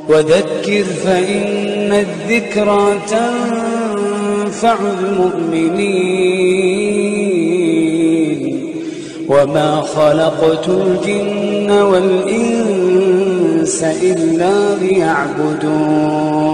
وذكر فإن الذكرى تنفع المؤمنين وما خلقت الجن والإنس إلا ليعبدون.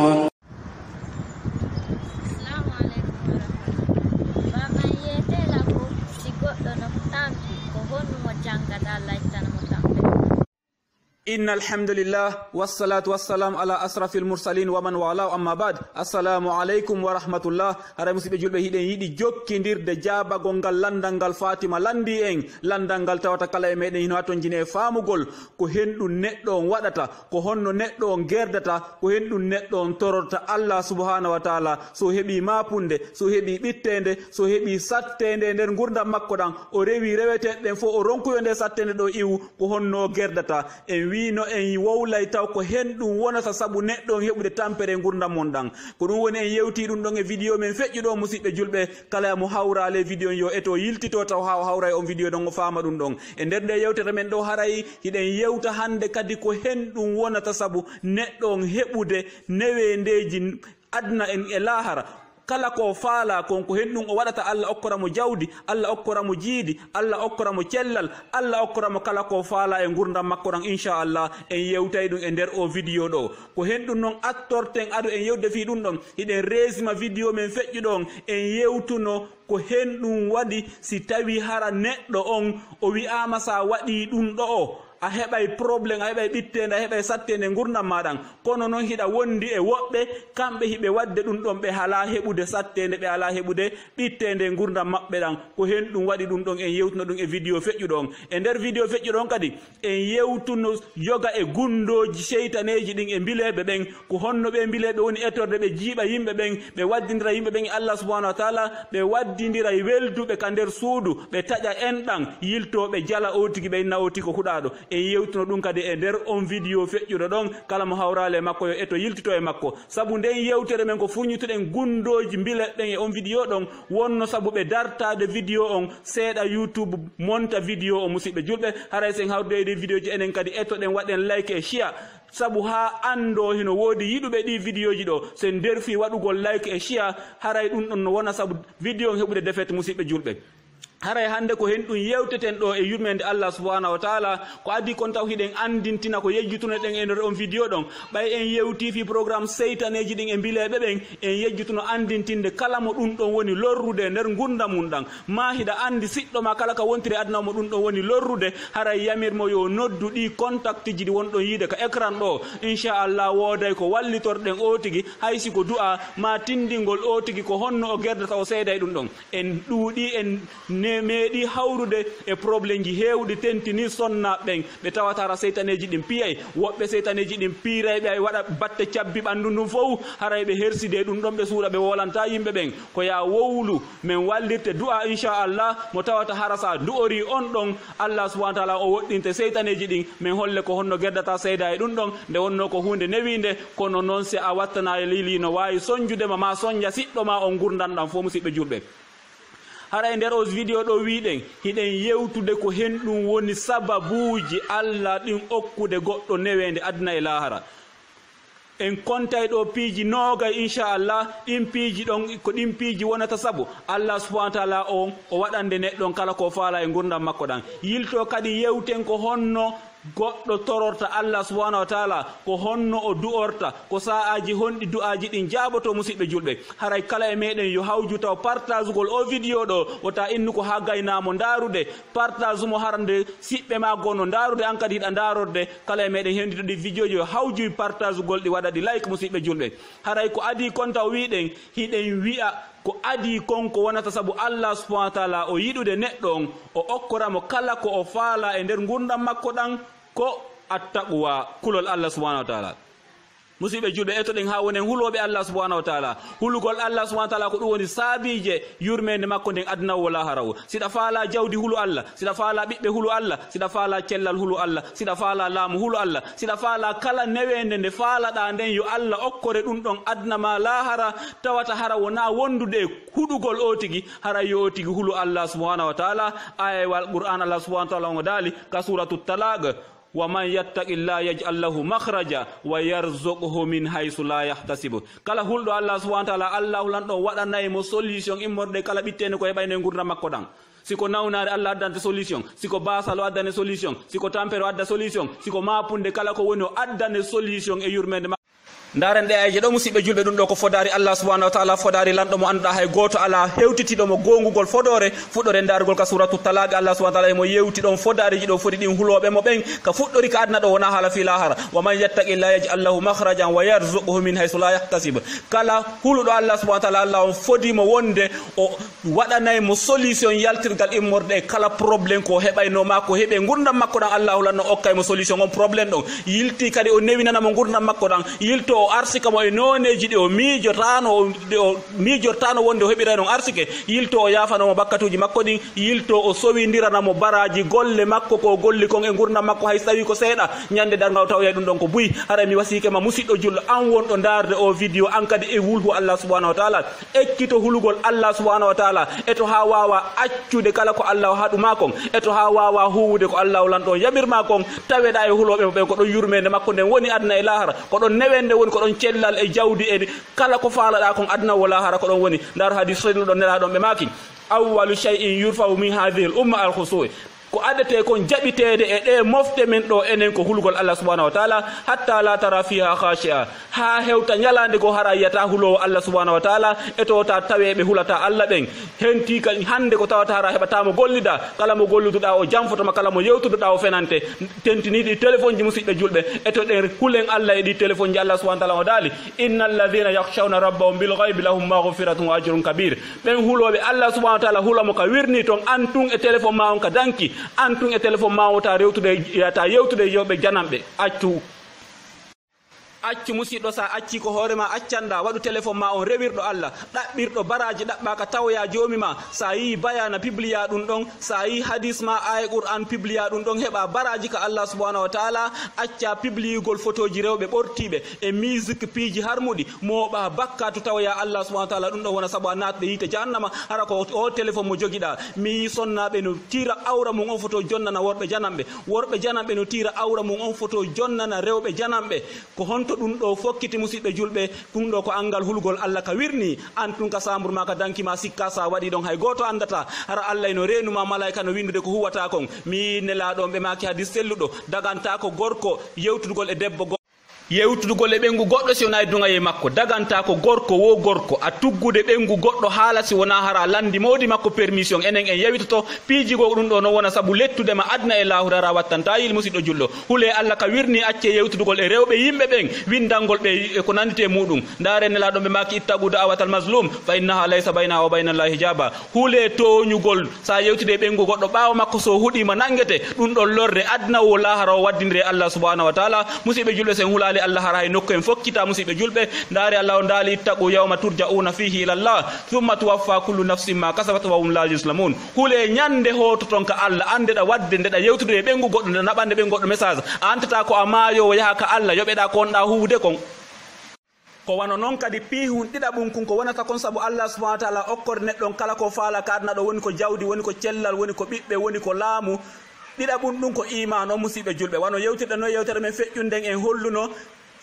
إن الحمد لله والصلاة والسلام على أشرف المرسلين ومن والاه أما بعد السلام عليكم ورحمة الله. هذا مسيب جل بهيد يدي جوك كندير دجابا غونغال لندنغال فاطمة لندي إن لندنغال توتا كلا يمين هنواتون جنيه فاموغول كهندو نتلون ودتا كهندو نتلون غيردتا كهندو نتلون تورتا الله سبحانه وتعالى سوهبي مابونde سوهبي بيتende سوهبي ساتende nder gurda makko dan o rewi rewete den fo o ronkuyo nde sattende do iwu ko honno gerdata en no en wowlay taw ko hen dum wonata sabu neddo hebude tampere gurdam mon dan ko dum woni en yewti dum don e video men fejju do musibbe julbe kala mo hawrale video yo eto yiltito taw hawray on video don o faama dum don e nder de yewtere men do haray hiden yewta hande kadi ko hen dum wonata sabu neddo hebude newendeji adna en e lahara kala ko faala kon ko hennum o wadata Allah okkora mo jawdi Allah okkora mo jiidi Allah okkora mo cellal Allah okkora mo kala ko faala e gurdam makko ran inshallah en yewtay dum e nder o video do ko hendum non attorten adu en yewde fi dum don hiden resima video men fejju don en yewtuno ko hendum wadi si tawi hara neddo on o wi'ama sa wadi dum do o a heɓay probléme a heɓay ɓittende a heɓay sattende gurdam maɗan kono noon hiɗa wondi e woɓɓe kamɓe hiɓe wadde ɗum ɗon ɓe hala heɓude sattende ɓe ala heɓude ɓittende gurdam maɓɓe ɗan ko hen ɗum waɗi ɗum ɗon en yewtuno ɗum e vidéo feƴƴu ɗon e nder vidéo feƴƴu ɗon kadi en yewtuno yoga e gundoji seytaneji ɗin e mbileɓe ɓen ko honno ɓe mbileɓe woni etorde ɓe jiiɓa yimɓe ɓen ɓe waddidira yimɓe ɓen e Allah subhanahu wa taala ɓe waddidira e welduɓe ka nder suudu ɓe taƴa enɗan yiltoɓe jala o tigi ɓe inna o tigi ko huɗaɗo en yewtuno ɗum kadi e nder on vidéo feƴƴuɗo ɗon kala mo hawrale makko yo eto yiltito e makko sabu nden yewtere men ko fuñituɗen gundoji bileɗɗen e on vidéo ɗon wonno sabu ɓe dartade vidéo on seeɗa YouTube monta vidéo o musidɓe julɓe haray sen hawrdeyde vidéo ji enen kadi ettoɗen waɗen like e share sabu ha ando hino wodi yiduɓe ɗi vidéo ji ɗo sen derfi waɗugol like e share haray ɗum ɗon no wona sabu vidéo on heɓude defete musidɓe julɓe haray hande ko hen ɗum yewteten ɗo e yurmede Allah subhanahu wa taala ko adi kon taw hiɗen andintina ko yejjutuno ɗen e nder on vidéo ɗon ɓay en yewti fi programme seytaneji ɗin e mbileɓe ɓen en yejjutuno andintinde kala mo ɗum ɗon woni lorrude nder gurdam mum ɗan ma hiɗa andi siɗɗo ma kala ka wontiri aduna mo ɗum ɗon woni lorrude haray yamirmo yo noddu ɗi contact ji ɗi wonɗon yiide ka écran ɗo inchallah woday ko wallitorɗen o tigi haysi ko du'a ma tindingol o tigi ko honno o gerdata o seeday ɗum ɗon en ɗuuɗi en meeɗi hawrude e probléme ji heewɗi tentini sonnaɓe ɓen ɓe tawatara seytaneji ɗin piyay woɓɓe seytaneji ɗin piirayɓe ay waɗa batte cabbi ɓanndu ndum fof haray ɓe herside ɗum ɗon ɓe suuɗa ɓe wolanta yimɓe ɓen ko ya wowlu min wallirte du'a inchallah mo tawata harasa du'ori on ɗon Allah subahana taala o woɗɗinte seytaneji ɗin min holle ko honno gerdata seyda e ɗum ɗon nde wonno ko hunde newinde kono noon se a wattana lili no wawi soñjudema ma soñja siɗɗo ma on gurdanɗam fo musidɓe julɓe haray nder o vidéo ɗo wiɗen hiɗen yewtude ko hen ɗum woni sababuji Allah ɗin okkude goɗɗo newende aduna e lahara en kontay ɗo piiji noogay inchallah ɗin piiji ɗon ko ɗin piiji wonata sabu Allah subhanahu wa taala o waɗande neɗɗon kala ko faala e gurdam makko ɗan yilto kadi yewten ko honno goɗɗo tororta Allah subhanahu wa taala ko honno o du'orta ko sa'aji honɗi du'aji ɗin jaaboto musidɓe julɓe haray kala e meɗen yo hawju taw partage gol o vidéo ɗo wota innu ko ha gaynamo darude partage mo harande siɓɓe ma gonno darude an kadi hiɗa darorde kala e meɗen hendido ɗi vidéo ji yo hawju partage gol ɗi waɗa ɗi like musidɓe julɓe haray ko adi kon taw wiɗen hiɗen wi'a ko adi konko wonata sabu Allah subhanahu wa taala o yiɗude neɗɗo on o okkoramo kala ko o faala e nder gurdam makko ɗan ko attaqwa kulol Allah subhanahu wa taala musidɓe julɓe ettoɗen ha wonen huloɓe Allah subhanahu wa taala hulugol Allah subhanahu wa taala ko ɗum woni saabije yurmede makko nden aduna wala harawo siɗa faala jawdi hulu Allah siɗa faala ɓiɓɓe hulu Allah siɗa faala cellal hulu Allah siɗa faala laamu hulu Allah siɗa faala kala newende nde faalaɗa nden yo Allah okkore ɗum ɗon aduna ma lahara tawata hara wona wondude e huɗugol o tigi hara yo o tigi hulu Allah subhanahu wa taala ayawal qur'an Allah subhanahu wa taala ngo daali ka suratu talaq wa man yattaqillaha yaj'al lahu makhraja wa yarzuquhu min haythu la yahtasibu. Kala hulɗo Allah subhanahu wa ta'ala Allah lanɗo waɗanayi mo solution immorde kala ɓittene ko heɓayno e gurdam makko ɗan. Siko nawnare Allah addante solution, siko basalo addane solution, siko tampere adda solution, siko mapunde kala ko woni o addane solution e yurmede makko. Ndaren ɗe ayje ɗo musidɓe julɓe ɗum ɗo ko fodari Allah subhanahu wa ta'ala, fodari lanɗo mo anduɗa hay goto ala hewtitiɗo mo gongugol fodore fuɗɗore dargol ka suratu talaq. Allah subhanahu wa ta'ala emo yewti ɗon fodariji ɗo foti ɗin huloɓe mo ɓen ka fuɗɗori ka adna ɗo wona haala fi lahara. wa man yattaqillaha yaj'al lahu makhrajan wa yarzuquhu min haythu la yahtasib. Kala huluɗo Allah subhanahu wa ta'ala Allah on fodimo wonde o waɗanayi mo solution yaltirgal immorde e kala probléme ko heɓaynoma ko heeɓe gurdam makko ɗan. Allah lanno okkay mo solution on probléme ɗon, yilti kadi o newinana mo gurdam makko ɗan, yilto o arsika mo e noneji ɗi o mijortano wonde o heɓiray non arsike, yilto o yafanomo bakkatuji makko ɗin, yilto o sowidiranamo baraji golle makko ko golli kon e gurdam makko hay so tawi ko seeɗa ñande dargaw tawoye ɗum ɗon ko buyi. Hara mi wasikema musidɗo julɗo an wonɗo darde o vidéo an kadi e wulhu Allah subhanahu wa ta'ala, ekkito hulugol Allah subhanahu wa ta'ala eto ha wawa accude kala ko Allah haɗuma kon, eto ha wawa huwude ko Allah lanɗo yaɓirma kon, taweɗa e huloɓe mo ɓen ko ɗon yurmede makko nden woni adna e lahara, ko ɗon newende woni, ko ɗon cellal e jawdi e kala ko faalaɗa kon adna wo lahara ko ɗon woni. Ndar hadis ɗon nelaɗon ɓe maki awwalu shay'in yurfa'u min hadhihi al umma al khusu', ko adete kon jaɓitede e ɗe mofte men ɗo enen ko hulgol Allah subhanahu wa ta'ala, hatta la tara fiha khashi'a, ha hewta nyalande go hara yata hulo Allah subhanahu wa ta'ala eto ta taweɓe hulata Allah ɓen. Henti ka hande ko tawata hara heɓatamo gollida, kala mo golluduɗa o jamfotoma, kala mo yewtuduɗa o fenante. Tentiniɗi téléphone ji musidɓe julɓe eto ɗen hulen Allah e ɗi téléphone ji Allah subhanahu wa ta'ala o daali innal ladhina yakhshawna rabbahum bil ghaibi lahum maghfiratun wa ajrun kabir. ɓen huloɓe Allah subhanahu wa ta'ala hulamo ka wirni ton antun e téléphone ma on ka danki, antun e téléphone ma wota rewtude yata yewtude yewɓe janamɓe. Accu musidɗo, sa acci ko hoorema accanda, waɗu téléphone ma on rewirɗo Allah, ɗaɓɓirɗo baraji ɗaɓɓaka tawya jomi ma, sa yi bayana publia ɗum ɗon, sa yi hadis ma aya qur'an publia ɗum ɗon, heɓa baraji ka Allah subhanahu wa ta'ala. Acca publigol photoji rewɓe ɓortiɓe e musique piiji harmuɗi, moɓa bakka to tawya Allah subhanahu wa ta'ala. ɗum ɗon wona saabu a natɗe yite jahannama. Hara ko o téléphone mo joguiɗa mi sonnaɓe no tira awra mum on photo jonnana worɓe janamɓe no tira awra mum on photo jonnana rewɓe janamɓe. Ko honto ɗum ɗo fokkiti musidɓe julɓe, ɗum ɗo ko angal hulgol Allah ka wirni an tun ka sambur ma ka dankima sikka sa waɗi ɗon hay goto andata. Hara Allah no renuma malaika no windude ko huwata kon. Mi nelaɗon ɓe maki hadis selluɗo daganta ko gorko yewtudugol e debbo yewtudugol e ɓengu goɗɗo si wona e duŋaye makko, daganta ko gorko wo gorko a tuggude ɓengu goɗɗo haala si wona hara landi mawdi makko permission. Enen en yewitoto piijigo ɗum ɗo no wona saabu lettudema adna e lahura ara wattanta yil musidɗo julɗo. Hule Allah ka wirni acce yewtudugol e rewɓe yimɓe ɓen windangol ɓe ko nandite muɗum. Ndare nelaɗon ɓe maki ittaqu da'watal mazlum fa innaha laysa baynaha wa baynallahi hijaba. Hule toñugol sa yewtude ɓengu goɗɗo ɓawo makko so huɗima nangete, ɗum ɗon lorde adna wo lahara o waddindire Allah subhanahu wa ta'ala. Musidɓe julɓe sen hulali Allah hara hay nokku en fokkita musidɓe julɓe. Ndaari Allah o ndaali ittaqu yawma turja'una fihi ila Allah thumma tuwaffa kullu nafsin ma kasabat wa hum la yuzlamun. Hule ñande hoto ton ka Allah andeɗa wadde ndeɗa yewtude e ɓengu goɗɗo nde naɓande ɓengu goɗɗo message a antata ko a maayowo yaha ka Allah yoɓeɗa ko wonɗa huwde kon. Ko wano noon kadi piihun ɗiɗaɓum kun ko wonata kon saabu Allah subhanahu wa ta'ala okkorde neɗɗon kala ko faala ka adna ɗo, woni ko jawdi, woni ko cellal, woni ko ɓiɓɓe, woni ko laamu. Ɗiɗaɓum ɗum ko iman o musidɓe julɓe. Wano yewtirɗe no yewtere men feƴƴunden en holluno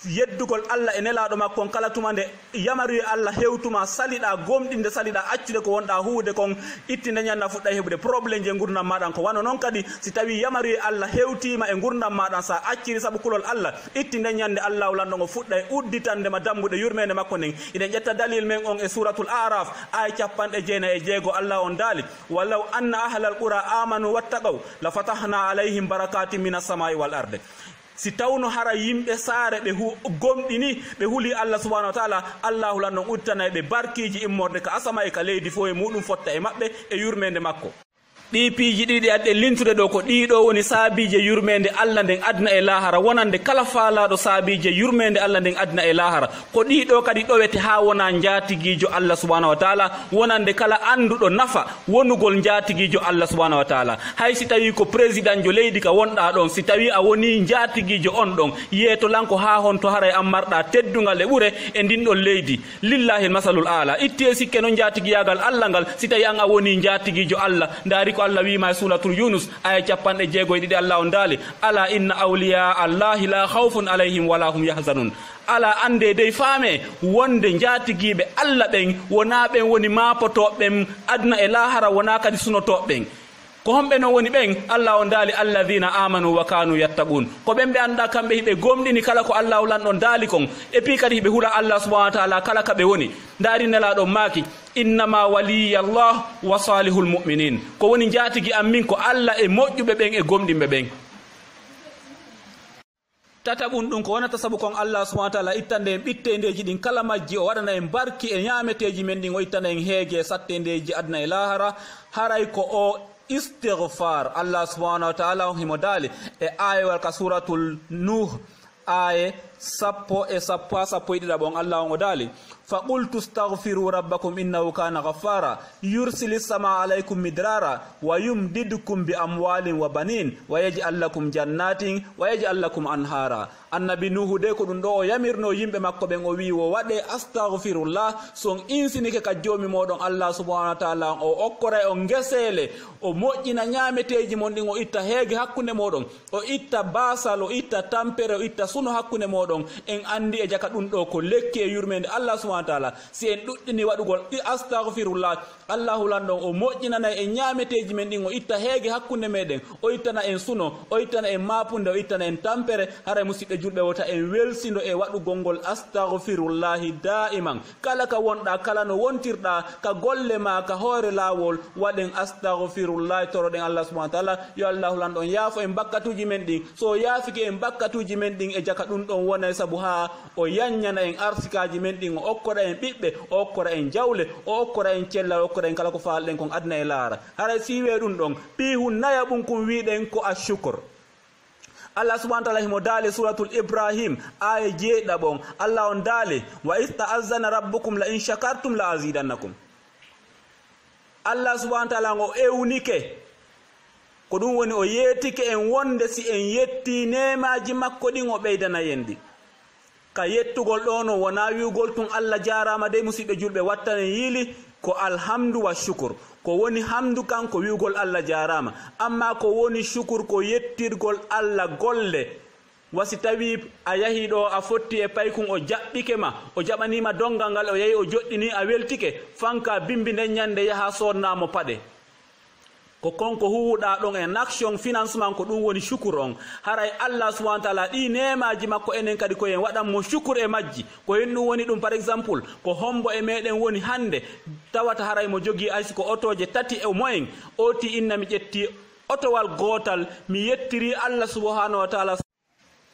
yeddugol Allah e nelaɗo makko on kala tuma nde yamaruye Allah hewtuma saliɗa gomɗinde saliɗa accude ko wonɗa huwde kon ittinde ñanda fuɗɗa heɓude probléme je gurdam maɗan. Ko wano noon kadi si tawi yamaruye Allah hewtima e gurdam maɗan sa acciri saabu kulol Allah ittinde ñande Allah lanɗo ngo fuɗɗa e udditandema dambuɗe yurmede makko nden. Iɗen ƴetta dalil men on e suratul araf aya 56 Allah on daali wallaw anna ahlal qura amanu wattaqaw la fatahna alayhim barakatin minas samai wal arde. Si tawno hara yimɓe saare ɓe gomɗini ɓe huuli Allah subhanahu wa ta'ala, Allahu lan non udditanayi ɓe barkiji immorde ka asama e ka leydi fo e muɗum fotta e maɓɓe e yurmede makko. ɗi piiji ɗiɗi adɗe lintude ɗo ko ɗiɗo woni saabije yurmede Allah nden adna e lahara, wonande kala faalaɗo saabije yurmede Allah nden adna e lahara. Ko ɗiɗo kadi ɗowete ha wona jaatiguijo Allah subhanahu wa ta'ala, wonande kala anduɗo nafa wonugol jaatiguijo Allah subhanahu wa ta'ala. Hay si tawi ko président jo leydi ka wonɗa ɗon, si tawi a woni jaatiguijo on ɗon yeeto lanko ha hon to haray ammarɗa teddugal e ɓuure e ndin ɗon leydi, lillahi masalul ala. Itti e sikke noon jaatiguiyagal Allah ngal si tawi an a woni jaatiguijo Allah, ndaari ko Allah wima suratul Yunus aya 60 Allah on dali ala inna awliya allahi la khawfun alayhim wala hum yahzanun ala ande dey faame wonde jaatigiɓe Allah ɓen wona ɓen woni mapotoɓen adna e lahara wona kadi sunotoɓen ko homɓe non woni ɓen Allah on daali alladhina amanu wa kanu yattaqun ko ɓen ɓe anda kamɓe hiɓe gomɗini kala ko Allah lanɗon daali kon e puis kadi hiɓe huula Allah subhanahu wa ta'ala kala kaɓe woni ndaari nelaɗon maaki innama waliyallah wa salihul mu'minin ko woni jaatigui am min ko Allah e moƴƴuɓe ɓen e gomɗinɓe ɓen tataɓum ɗum ko wonata sabu kon Allah subhanahu wa ta'ala ittande en ɓittendeji ɗin kala majji o waɗana en barki e ñameteji men ɗin o ittana en heege sattendeji adna e lahara haray ko o istighfar Allah subhanahu wa ta'ala himo dali e ayewal ka suratul Nuh aye 10 bon Allah on o dali فقلت استغفروا ربكم إنه كان غفارا يرسل السماء عليكم مدرارا ويمددكم بأموال وبنين ويجعل لكم جنات ويجعل لكم أنهارا annabi nuhu de ko ɗum ɗo o yamirno yimɓe makko ɓen o wi o waɗe astahfirullah son insinike ka joomi moɗon Allah subhanahu wa ta'ala o okkora o ngesele o moƴƴina ñameteji mon ɗin o itta heege hakkunde moɗon o itta basal o itta tampere o itta suno hakkunde moɗon en andi e jaka ɗum ɗo ko lekki e yurmede Allah subhanahu wa ta'ala si en ɗuɗɗini waɗugol astahfirullah Allahu lanɗon o moƴƴinana en ñameteji men ɗin o itta heege hakkunde meɗen o ittana en suno o ittana en mapunde o ittana en tampere haray musidɓe julɓe wota en welsindo e waɗugol ngol astahfirullahi da'iman kala ka wonɗa kala no wontirɗa ka golle ma ka hoore lawol waɗen astahfirullahi toroɗen Allah subhanahu wa ta'ala yo Allahu lanɗon yaafo en bakkatuji men ɗin so yaafiki en bakkatuji men ɗin e jaka ɗum ɗon wona sabu ha o yanñana en arsikaji men ɗin o okkora en ɓiɓɓe o okkora en jawle o okkora en cellal o okkora en kala ko faalɗen kon adna e laara haray siwe ɗum ɗon piihu naya ɓum kum wiɗen ko ashukr Allah subhanahu wa ta'ala himo daali suratul Ibrahim aya 7 Allah on daali wa ista'azzana rabbukum la in shakartum la azidannakum Allah subhanahu wa ta'ala o ewnike ko ɗum woni o yeetike en wonde si en yetti nemaji makko ɗin o ɓeydana yendi ka yettugol ɗo no wona wiugol tun Allah jarama de musidɓe julɓe wattanen yiili ko alhamdu wa shukur ko woni hamdu kan ko wiugol Allah jarama amma ko woni shukur ko yettirgol Allah golle wasi tawi a yahi ɗo a fotti e paykun o jaɓɓike ma o jaɓanima dongal ngal o yahi o joɗɗini a weltike fanka bimbi nden ñande yaha sodnamo paɗe ko konko huwuɗa ɗon en action financement ko ɗum woni shukur on haray Allah subhanahu wa ta'ala ɗi nemaji makko enen kadi ko en waɗanmo shukur e majji ko hen ɗum woni ɗum par exemple ko hombo e meɗen woni hande tawata haray mo jogui aysi ko otoje 3 e moyen oti inna mi ƴetti otowal gotal mi yettiri Allah subhanahu wa ta'ala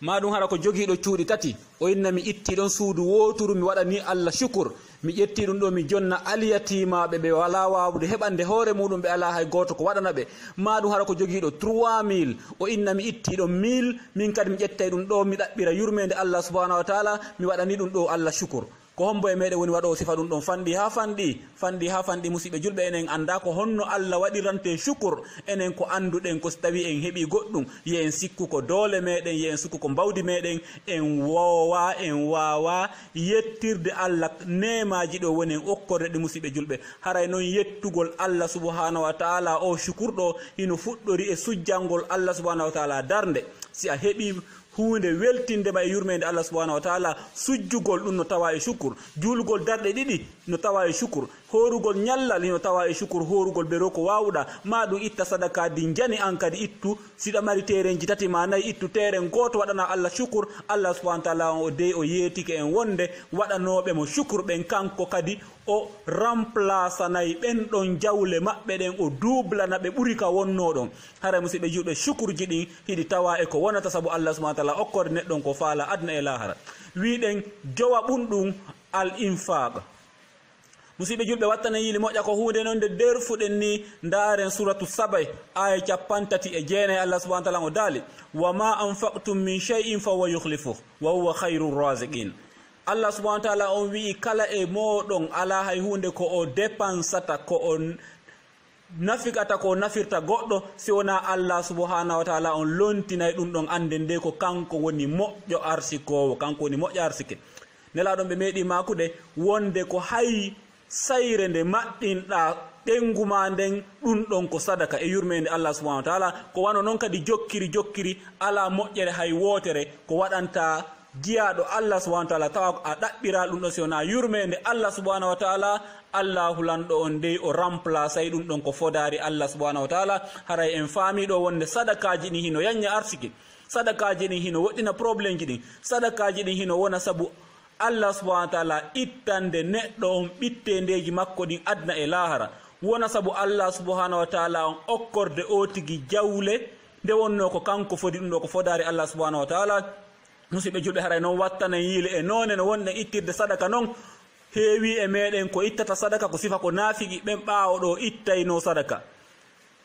maɗum hara ko jogiiɗo cuuɗi 3 o inna mi itti ɗon suudu woturu mi waɗani Allah shukur mi ƴetti ɗum ɗo mi jonna aliyatimaɓe ɓe wala wawde heɓande hoore muɗum ɓe ala hay goto ko waɗana ɓe maɗum hara ko jogiiɗo 3000 o inna mi itti ɗon 1000 min kadi mi ƴettay ɗum ɗo mi ɗaɓɓira yurmede Allah subhanahu wa ta'ala mi waɗani ɗum ɗo Allah shukur ko hombo e meɗen woni waɗo sifa ɗum ɗon fanɗi ha fanɗi musidɓe julɓe enen anda ko honno Allah waɗirante shukur enen ko anduɗen ko so tawi en heeɓi goɗɗum yo en sikku ko doole meɗen yo en sikku ko mbawdi meɗen en wawa yettirde Allah nemaji ɗo woni en okkorde ɗi musidɓe julɓe haray noon yettugol Allah subhanahu wa ta'ala o shukur ɗo hino fuɗɗori e sujjangol Allah subhanahu wa ta'ala darde si a heeɓi hunde weltindema e yurmede Allah subhanahu wa ta'ala sujjugol ɗum no tawa e shukur julgol darɗe 2 no tawa e shukur horugol ñallal no tawa e shukur horugol ɓe ro ko wawɗa ma ɗum itta sadaka di jani an kadi ittu siɗa mari terenji 3 ma 4 ittu teren goto waɗana Allah shukur Allah subhanahu wa ta'ala o dey o yeetike en wonde waɗanoɓe mo shukur ɓen kanko kadi o remplaçanayi ɓen ɗon jawle maɓɓe ɗen o dublana ɓe ɓuri ka wonnoɗon hara musidɓe julɓe shukurji ɗin hiɗi tawa e ko wonata saabu Allah subhanahu wa ta'ala okkorde neɗɗon ko faala adna e lahara wiɗen jowa ɓunɗum al infaq musidɓe julɓe wattana yiili moƴƴa ko hunde noon nde derfuɗen ni ndaren suratu sabay aya 39 Allah subhanahu wa ta'ala o daali wa ma anfaqtum min shay'in fa huwa yukhlifuh wa huwa khayrur raziqin Allah subhanahu wa ta'ala on wi kala e moɗon ala hay hunde ko o dépensata ko on nafikata ko nafirta goɗɗo si wona Allah subhanahu wa ta'ala on lontinay ɗum ɗon ande nde ko kanko woni moƴƴo arsikowo kanko woni moƴƴo arsike nelaɗon ɓe meeɗi makude wonde ko hay sayre nde maɗɗinɗa ɗenguma nden ɗum ɗon ko sadaka e yurmede Allah subhanahu wa ta'ala ko wano noon kadi jokkiri ala moƴƴere hay wotere ko waɗanta giyaɗo Allah subhanahu wa ta'ala tawa a ɗaɓɓira ɗum ɗo si wona yurmede Allah subhanahu wa ta'ala Allah hulanɗo on dey o remplace ay ɗum ɗon ko fodari Allah subhanahu wa ta'ala haray en faamiɗo wonde sadakaji ɗin hino yanya arsiki sadakaji ɗin hino woɗɗina probléme ji ɗin sadakaji ɗin hino wona saabu Allah subhanahu wa ta'ala ittande neɗɗo on ɓittendeji makko ɗin adna e lahara wona saabu Allah subhanahu wa ta'ala on okkorde o tigi jawle nde wonno ko kanko fodi ɗum ɗo ko fodari Allah subhanahu wa ta'ala musidɓe julɓe haray noon wattana yiile e noone no wonɗen ittirde sadaka noon heewi e meɗen ko ittata sadaka ko sifa ko naafigi ɓen ɓaawoɗo ittayno sadaka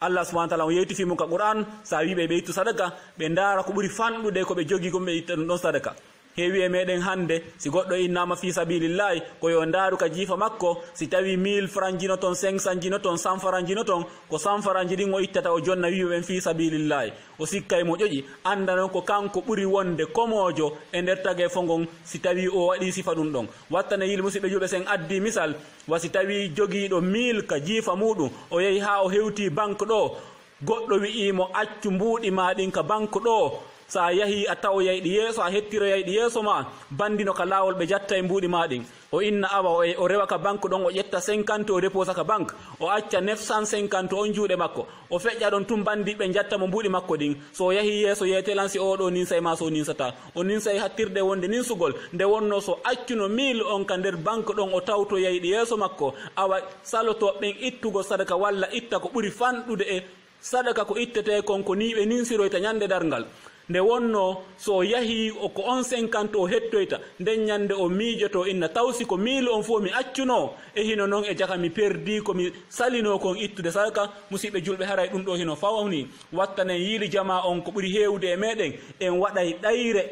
Allah subhanahu wa ta'ala o yeytifimo ka Qur'an sa wiɓe ɓe ittu sadaka ɓe ndaara ko ɓuri fanɗude ko ɓe jogi ko ɓe itta ɗum ɗon sadaka heewi e meɗen hande si goɗɗo innama fi sabilillahi ko yo ndaaru ka jiifa makko si tawi 1000 francs jino ton 500 jino ton 100 francs jino ton ko 100 francs ɗin o ittata o jonna wiɓeɓen fi sabilillahi o sikkay mo ƴoƴi anda noon ko kanko ɓuri wonde komojo e nder tage fongon si tawi o waɗi sifa ɗum ɗon wattane yil musidɓe julɓe sen addi misal wasi tawi jogiiɗo 1000 ka jiifa muɗum o yehi ha o hewti banque ɗo goɗɗo wi'imo accu mbuuɗi ma ɗin ka banque ɗo sa yahi a tawoyayɗi yeeso a hettiroyayɗi yeeso ma bandino ka laawol ɓe jatta e mbuuɗi maɗin o inna awa o rewa ka banque ɗon o ƴetta 50 o déposa ka banque o acca 950 on juuɗe makko o feƴƴa ɗon tum bandi ɓe jatta mo mbuuɗi makko ɗin so o yahi yeeso yeetelansi oɗo ninsay ma so ninsata o ninsay hattirde wonde ninsugol nde wonno so accuno 1000 on ka nder banque ɗon o tawtoyayɗi yeeso makko awa salotoɓen ittugo sadaka walla itta ko ɓuri fanɗude e sadaka ko ittete kon ko ni ɓe ninsiroyta ñande darngal nde wonno so yahi ko on 50 o hettoyta nden ñande o miijoto inna tawsi ko 1000 on fof mi accuno e hino noon e jaka mi perdi ko mi salino kon ittude sadaka musidɓe julɓe haray ɗum ɗo hino fawni wattanen yiili jama on ko ɓuri heewde e meɗen en waɗay ɗayre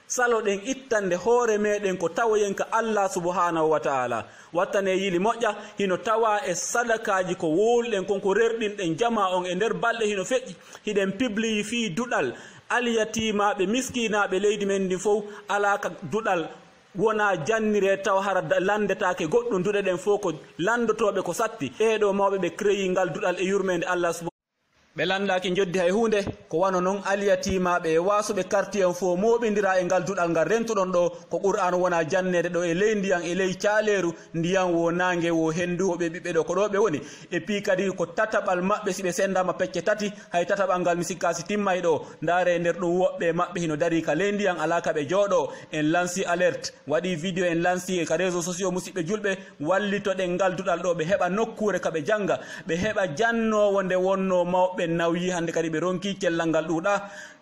saloɗen ittande hoore meɗen ko tawoyen ka Allah subhanahu wa ta'ala wattane yili moƴƴa hino tawa e sadakaji ko wolɗen konko rerɗinɗen jama on e nder balɗe hino feƴƴi hiɗen publiyi fi duɗal alyatimaɓe miskinaɓe leydi men ndin fof ala ka duɗal wona jannire taw hara landetake goɗɗum duɗe ɗen fof ko landotoɓe ko satti ɗeɗo mawɓe ɓe créyi ngal duɗal e yurmede Allah subhanahu ɓe landaki joddi hay hunde ko wano noon alyatimaɓe e wasuɓe quartier en fof moɓidira e ngal duɗal ngal rentuɗon ɗo ko qur'an wona jannede ɗo e ley ndiyan e ley caaleru ndiyan wo nangue wo hendu ɓe ɓiɓɓe ɗo ko ɗo ɓe woni e puis kadi ko tataɓal maɓɓe si ɓe sendama pecce tati hay tataɓal ngal mi sikka si timmay ɗo ndaare nder ɗum woɓɓe maɓɓe hino dari ka ley ndiyan ala ka ɓe jooɗo en lanci alerte waɗi vidéo en lanci e ka réseau sociaux musidɓe julɓe wallitoɗen ngal duɗal ɗo ɓe heɓa nokkure kaɓe janga ɓe heɓa jannowo nde wonno mawɓe nawyi hande kadi ɓe ronki cellal ngal ɗuuɗa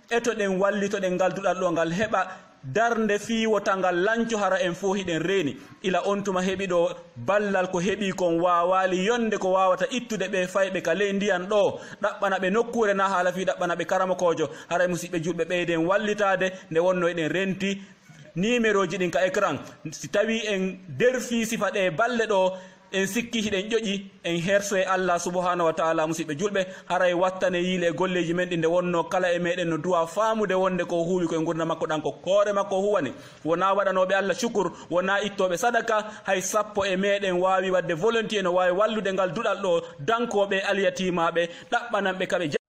etoɗen wallitoɗen ngal duɗal ɗo ngal heɓa darde fiwota ngal lanco hara en fof hiɗen reeni ila on tuma heɓi ɗo ballal ko heɓi kon wawali yonde ko wawata ittude ɓe fayɓe ka ley ndiyan ɗo ɗaɓɓana ɓe nokkure na haala fi ɗaɓɓana ɓe karamakojo haray musidɓe julɓe ɓeyden wallitade nde wonno eɗen renti numéro ji ɗin ka écran si tawi en derfi sifa ɗe balle ɗo en sikki hiɗen ƴoƴi en herso e Allah subhanahu wa ta'ala musidɓe julɓe haray wattane yiile e golleji men ɗi nde wonno kala e meɗen no duwa faamude wonde ko huuwi koye gurdam makko ɗan ko hoore makko huwani wona waɗanoɓe Allah cukur wona ittoɓe sadaka hay sappo e meɗen wawi wadde volontier no wawi wallude ngal duɗal ɗo dankoɓe alyatimaɓe ɗaɓɓananɓe kaɓe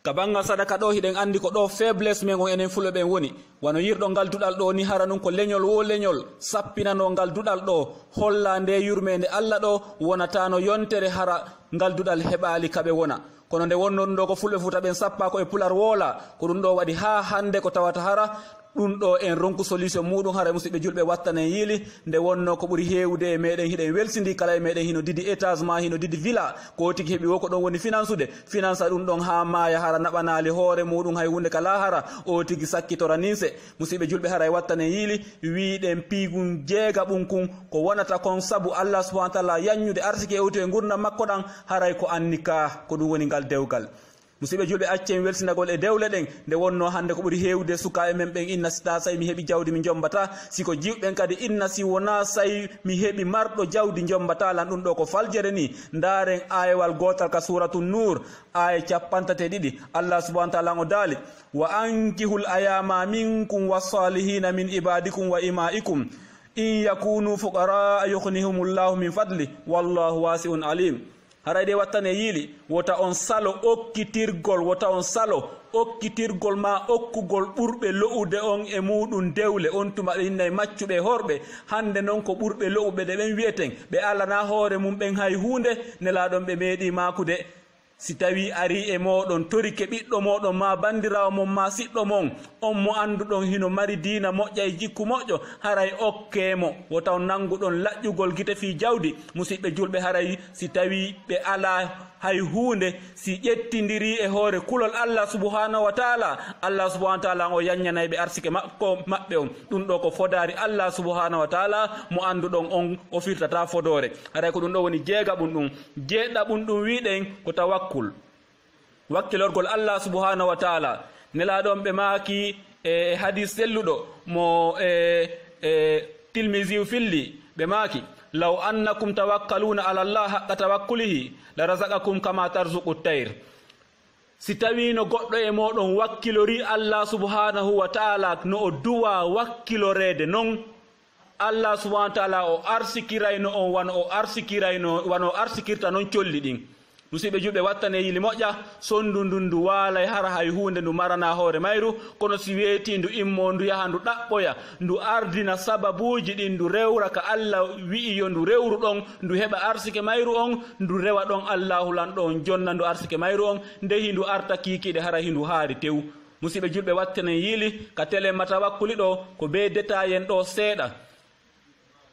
ka bangal sadaka ɗo hiɗen andi ko ɗo faiblesse men on enen fulɓe ɓen woni wano yirɗo ngal duɗal ɗo ni hara nun ko leñol wo leñol sappinano ngal duɗal ɗo holla nde yurmede Allah ɗo wonatano yontere hara ngal duɗal heɓali kaɓe wona kono nde wonno ɗum ɗo ko fulɓe futa ɓen sappa ko e pular woola ko ɗum ɗo waɗi ha hande ko tawata hara ɗum ɗo en ronku solution muɗum haray musidɓe julɓe wattanen yiili nde wonno ko ɓuri hewde e meɗen hiɗen welsidi kala e meɗen hino didi étage ma hino didi villa ko tigui heeɓi wo ko ɗon woni finansude finance ɗum ɗon ha maaya hara naɓanali hoore muɗum hay hunde kala hara o tigui sakkitora ninse musidɓe julɓe haray wattanen yiili wiɗen piigum jeega ɓum kun ko wonata kon saabu Allah subahana taala yanñude arsiki ewti e gurdam makko ɗan haray ko annika ko ɗum woni ngal dewgal musidɓe julɓe accen welsinagol e dewle ɗen nde wonno hande ko ɓuri hewde sukaɓe men ɓen inna sita say mi heeɓi jawdi mi jombata siko jiwɓen kadi inna si wona say mi heeɓi marɗo jawdi jombata lan ɗum ɗo ko faljere ni ndaren ayewal gotal ka suratu nour aya 32 Allah subahana taala o daali wa ankihul ayama minkum wassalihina min ibadikum wa imaikum in yakunu fuqara yughnihumullahu min fadli wallahu wasi'un alim. Haray de wattane yili wota on salo okkitirgol, wota on salo okkitirgol ma okkugol ɓurɓe lo'ude on e muɗum dewle on tuma ɓe innayi maccuɓe horɓe hande noon ko ɓurɓe lo'uɓe de ɓen wiyeten ɓe alana hoore mum ɓen hay hunde nelaɗon ɓe meeɗi makude. Si tawi ari e moɗon torike ɓiɗɗo moɗon ma bandirawo mon ma siɗɗo mon on mo anduɗon hino mari diina moƴƴa e jikku moƴƴo haray okkemo wota on nanguɗon laƴƴugol gite fi jawdi. musidɓe julɓe haray si tawi ɓe ala hay hunde si ƴettidiri e hoore kulol Allah subhanahu wa taala, Allah subhanahu wa taala o yanñanayi ɓe arsike makko maɓɓe on. ɗum ɗo ko fodari Allah subhanahu wa taala mo anduɗon on o firtata fodore. haray ko ɗum ɗo woni jeegaɓum ɗum. jeeɗaɓum ɗum wiɗen ko tawakkul, wakkilorgol Allah subhanahu wa taala. nelaɗon ɓe maaki e hadis selluɗo mo Tirmidhi filli ɓe maaki law annakum tawakkaluna ala Allah haqqa tawakkulihi la razaqakum kama tarzuqu tayr. si tawi no goɗɗo e moɗon wakkilori Allah subhanahu wa taala no o duwa wakkilorede non Allah subhanahu wa taala o arsikirayno on wano arsikirta non colli ɗin. musidɓe julɓe wattane yili moƴƴa sondu ndun ndu waalay hara hay hunde ndu marana hoore mayru, kono si weeti ndu immo ndu yaha ndu ɗaɓɓoya ndu ardina sababuji ɗin ndu rewra ka Allah wi'i yo ndu rewru ɗon ndu heɓa arsike mayru on ndu rewa ɗon Allahu lanɗo on jonna ndu arsike mayru on ndehi ndu arta kiikiɗe hara hindu haari tew. musidɓe julɓe wattane yili ka tele mata wakkuli ɗo ko be détayen ɗo seeɗa.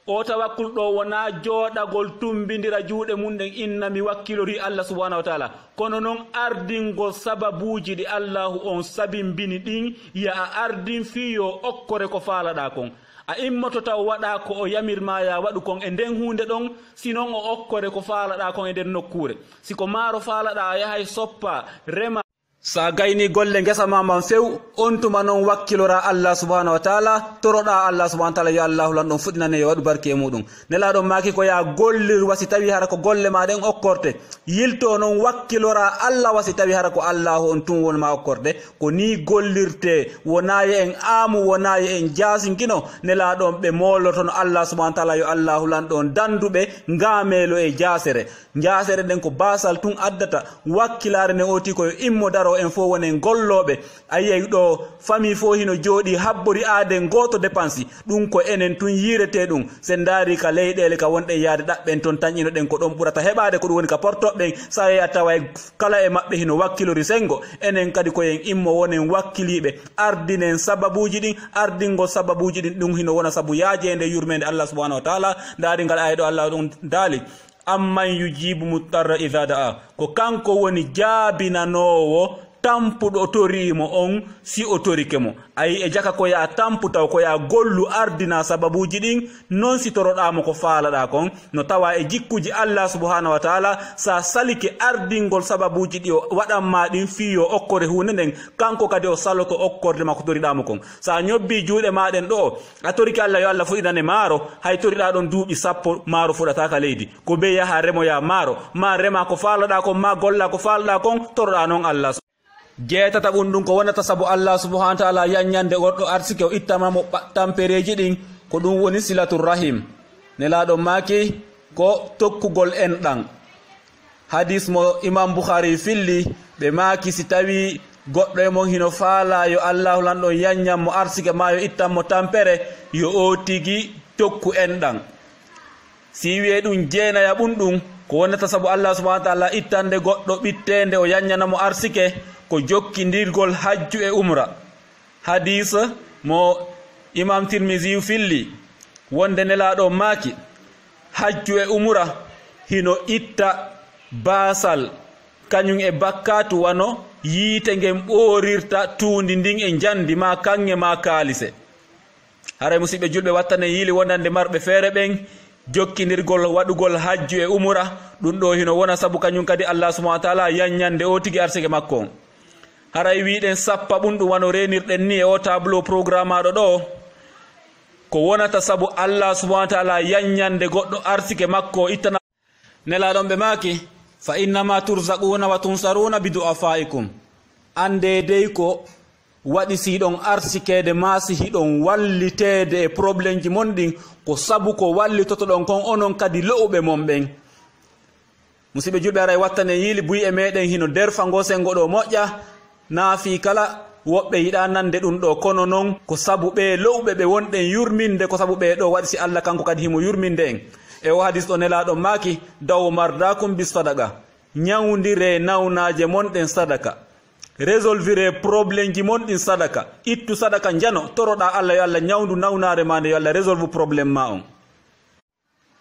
o tawakkul ɗo wona jooɗagol tumbidira juuɗe mum ɗen inna mi wakkilori Allah subhanahu wa taala, kono noon ardingol sababuji ɗi Allahu on sabimbini ɗin ya a ardin fiyo okkore ko faalaɗa kon. a immoto taw waɗa ko o yamirma ya waɗu kon e nden hunde ɗon, sinon o okkore ko faalaɗa kon e nder nokkure. siko maaro faalaɗa a yahay soppa rema sa gayni golle ngesa ma man few on tuma noon wakkilora Allah subhanahu wa taala, toroɗa Allah subhanahu wa taala yo Allahu lan ɗon fuɗɗinane yo waɗu barke e muɗum. nelaɗon maki ko ya gollir wasi tawi hara ko golle ma ɗen okkorte, yilto noon wakkilora Allah wasi tawi hara ko Allahu on tun wonma okkorte. ko ni gollirte, wonayi en aamu wonayi en jasinkino. nelaɗon ɓe moloton Allah subhanahu wa taala yo Allahu lan ɗon danduɓe ngamelo e jasere. jasere ɗen ko basal tun addata wakkilare ne oti koyo immo daro en fo wonen golloɓe. a yiyay ɗo famille fo hino jooɗi habbori aaden goto dépense ɗum ko enen tun yirete ɗum. sen daari ka leyɗele ka wonɗen yaade ɗaɓɓen toon tañƴinoɗen ko ɗon ɓurata heɓade ko ɗum woni ka portoɓɓen. sa yeyi a tawa kala e maɓɓe hino wakkilori sengo. enen kadi koyen immo wonen wakkiliɓe ardinen sababuji ɗin, ardingo sababuji ɗin ɗum hino wona saabu yaajede yurmede Allah subhanahu wa taala. daari ngal ayi ɗo Allah ɗum daali amman yujibu mutarra idha da'a, ko kanko woni jaabinanowo tampuɗo torimo on si o torike mo. ayi e jaka ko ya tampu taw ko ya gollu ardina sababuji ɗin non si toroɗamo ko faalaɗa kon no tawa e jikkuji Allah subhanahu wa taala. sa salike ardingol sababuji ɗi o waɗanma ɗin fiyo okkore hunde nden kanko kadi o saloto okkorde ma ko toriɗamo kon. sa ñobbi juuɗe maɗen ɗo a toriki Allah yo Allah fuɗinane maaro, hay toriɗa ɗon duuɓi sappo maaro fuɗataka leydi, ko be yaha remoya maaro ma rema ko faalaɗa kon ma golla ko faalaɗa kon toroɗa noon Allah. jeetata ɓum ɗum ko wonata saabu Allah subhanahu wa taala yanñande goɗɗo arsike o ittamamo tampereji ɗin ko ɗum woni silatul rahim. nelaɗon maki ko tokkugol enɗan. hadis mo imam Bukhari filli ɓe maki si tawi goɗɗo e mon hino faala yo Allahu lan ɗon yanñanmo arsike ma yo ittanmo tampere yo o tigi tokku enɗan. si wiye ɗum jeenaya ɓum ɗum ko wonata saabu Allah subhanahu wa taala ittande goɗɗo ɓittende o yanñanamo arsike ko jokkidirgol hajju e umra. hadis mo imam Tirmidhi filli wonde nelaɗo maaki hajju e umra hino itta basal kañum e bakkatu wano yiite ngen ɓorirta tuundi ndin e jandi ma kange ma kaalise. haray musidɓe julɓe wattane yiili wonande marɓe feere ɓen jokkidirgol waɗugol hajju e umra ɗum ɗo hino wona saabu kañum kadi Allah subhanahu wa taala yanñande o tigi arsike makko. haray wiɗen sappa ɓum ɗum wano renirɗen ni e o tableau programme aɗo ɗo ko wonata saabu Allah subhanahu wa taala yanñande goɗɗo arsike makko ittana. nelaɗon ɓe maaki fa innama turzaquna wa tunsaruna bi du'afaikum, ande dey ko waɗi siɗon arsikede maasi hiɗon wallitede e probléme ji mon ɗin ko sabu ko wallitotoɗon kon onon kadi lo'uɓe mon ɓen. musidɓe julɓe aray wattane yiili buyi e meɗen hino derfango sengo ɗo moƴƴa naafi kala woɓɓe yiɗa nande ɗum ɗo kono noon ko sabu ɓe lowɓe ɓe wonɗen yurminde ko sabu ɓe ɗo waɗi si Allah kanko kadi himo yurminde en e o hadis ɗo nelaɗo maaki daw mardakum bis sadaka ñawdire nawnaje monɗen sadaka résolvire probléme ji monɗin sadaka ittu sadaka jano toroɗa Allah yo Allah ñawdu nawnare ma nde yo Allah résolve probléme ma on.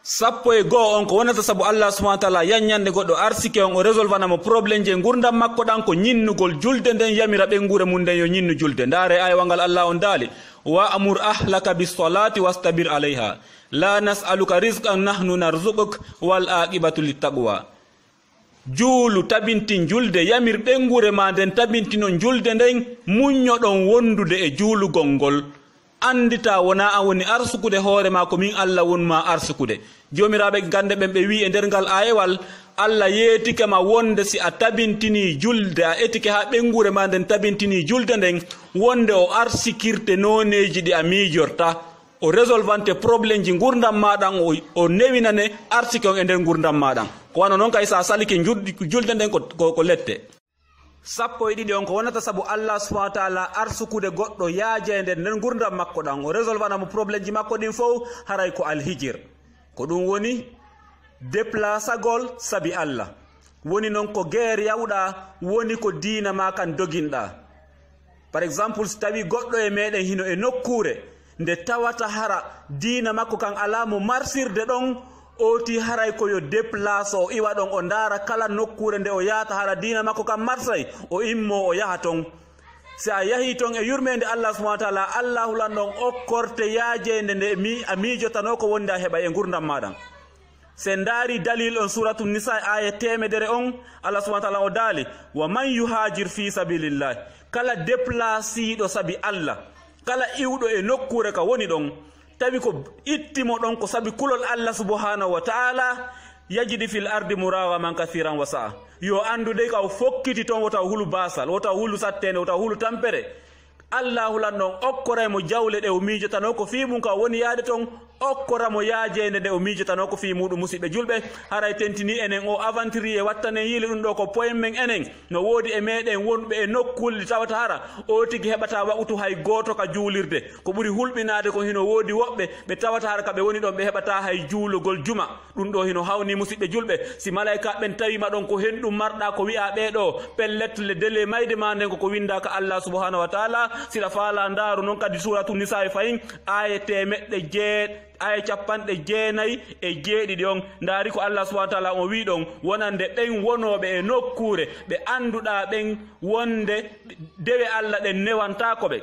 sappo e goho on ko wonata sabu Allah subhanahu wa taala yanñande goɗɗo arsike on o résolvanamo probléme je gurdam makko ɗan ko ñinnugol julde nden yamira ɓengure mum nden yo ñinnu julde. ndaare aywa ngal Allah on daali wa amur ahlaka bisolati wastabir alayha la nas'aluka rizqan nahnu narzuquk wal aqibatu littaqwa. juulu tabintin julde yamir ɓengure ma nden tabintino julde nden muññoɗon wondude e juulugol ngol andita wona an woni arsukude hoore ma ko min Allah wonma arsukude. jomiraɓe gande ɓen ɓe wi e nder ngal ayewal Allah yeetike ma wonde si a tabintini julde a etike ha ɓengure ma nden tabintini julde nden wonde o arsikirte noneji ɗi a miijorta o résolvante probléme ji gurdam maɗan o newinane arsike on e nder gurdam maɗan ko wano noon kay sa salike julde nden ko lette. sappo e ɗiɗi on ko wonata sabu Allah subhanahu wa taala arsukude goɗɗo yaajede nden gurdam makko ɗan o résolvanamo probléme ji makko ɗin fof haray ko alhijir ko ɗum woni déplacagol sabi Allah woni noon ko guerre yawɗa woni ko diina ma kan doginɗa. par exemple so tawi goɗɗo e meɗen hino e nokkure nde tawata hara diina makko kan alamo marsirde ɗon oti haray ko yo déplace o iwa ɗon o ndaara kala nokkure nde o yahata hara diina makko kam marsay o immo o yaha ton. si a yahi ton e yurmede Allah subhanahu wa taala Allah hulan ɗon okkorte yaajede nde a miijotano ko wonde a heɓa e gurdam maɗan. se ndaari dalil on suratu nisa aya 100 on Allah subhanahu wa taala o daali wa man yuhajir fi sabilillah kala déplaciɗo sabi Allah kala iwɗo e nokkure ka woni ɗon tawi ko ittimo ɗon ko sabi kulol Allah subhanahu wa taala yajidi fil ardi murawaman kathiran wa sa'a yo andude ka o fokkiti toon wota hulu basal wota hulu sattene wota hulu tampere Allah hulan ɗon okkoraymo jawle ɗe o miijotano ko fi mum ka woni yaade toon okkoramo yaajede nde o miijotano ko fi muɗum. musidɓe julɓe haray tentini enen o aventurier wattanen yiile ɗum ɗo ko point men enen no woodi e meɗen wonɓe e nokkulɗi tawata hara o tigi heɓata waɓutu hay goto ka juulirde ko ɓuri hulɓinade ko hino woodi woɓɓe ɓe tawata hara ka ɓe woni ɗon ɓe heɓata hay juulugol juma ɗum ɗo hino hawni musidɓe julɓe si malayika ɓen tawima ɗon ko hen ɗum marɗa ko wi'a ɓeɗo pelletle dele mayde ma nden koko windaka Allah subhanahu wa taala sila faala ndaaru noon kadi suratu nisa e fayin aya 100 aya 9:9 on ndaari ko Allah subhanahu wa taala o wi ɗon wonande ɓen wonoɓe e nokkure ɓe anduɗa ɓen wonde dewe Allah ɗen newantako ɓe.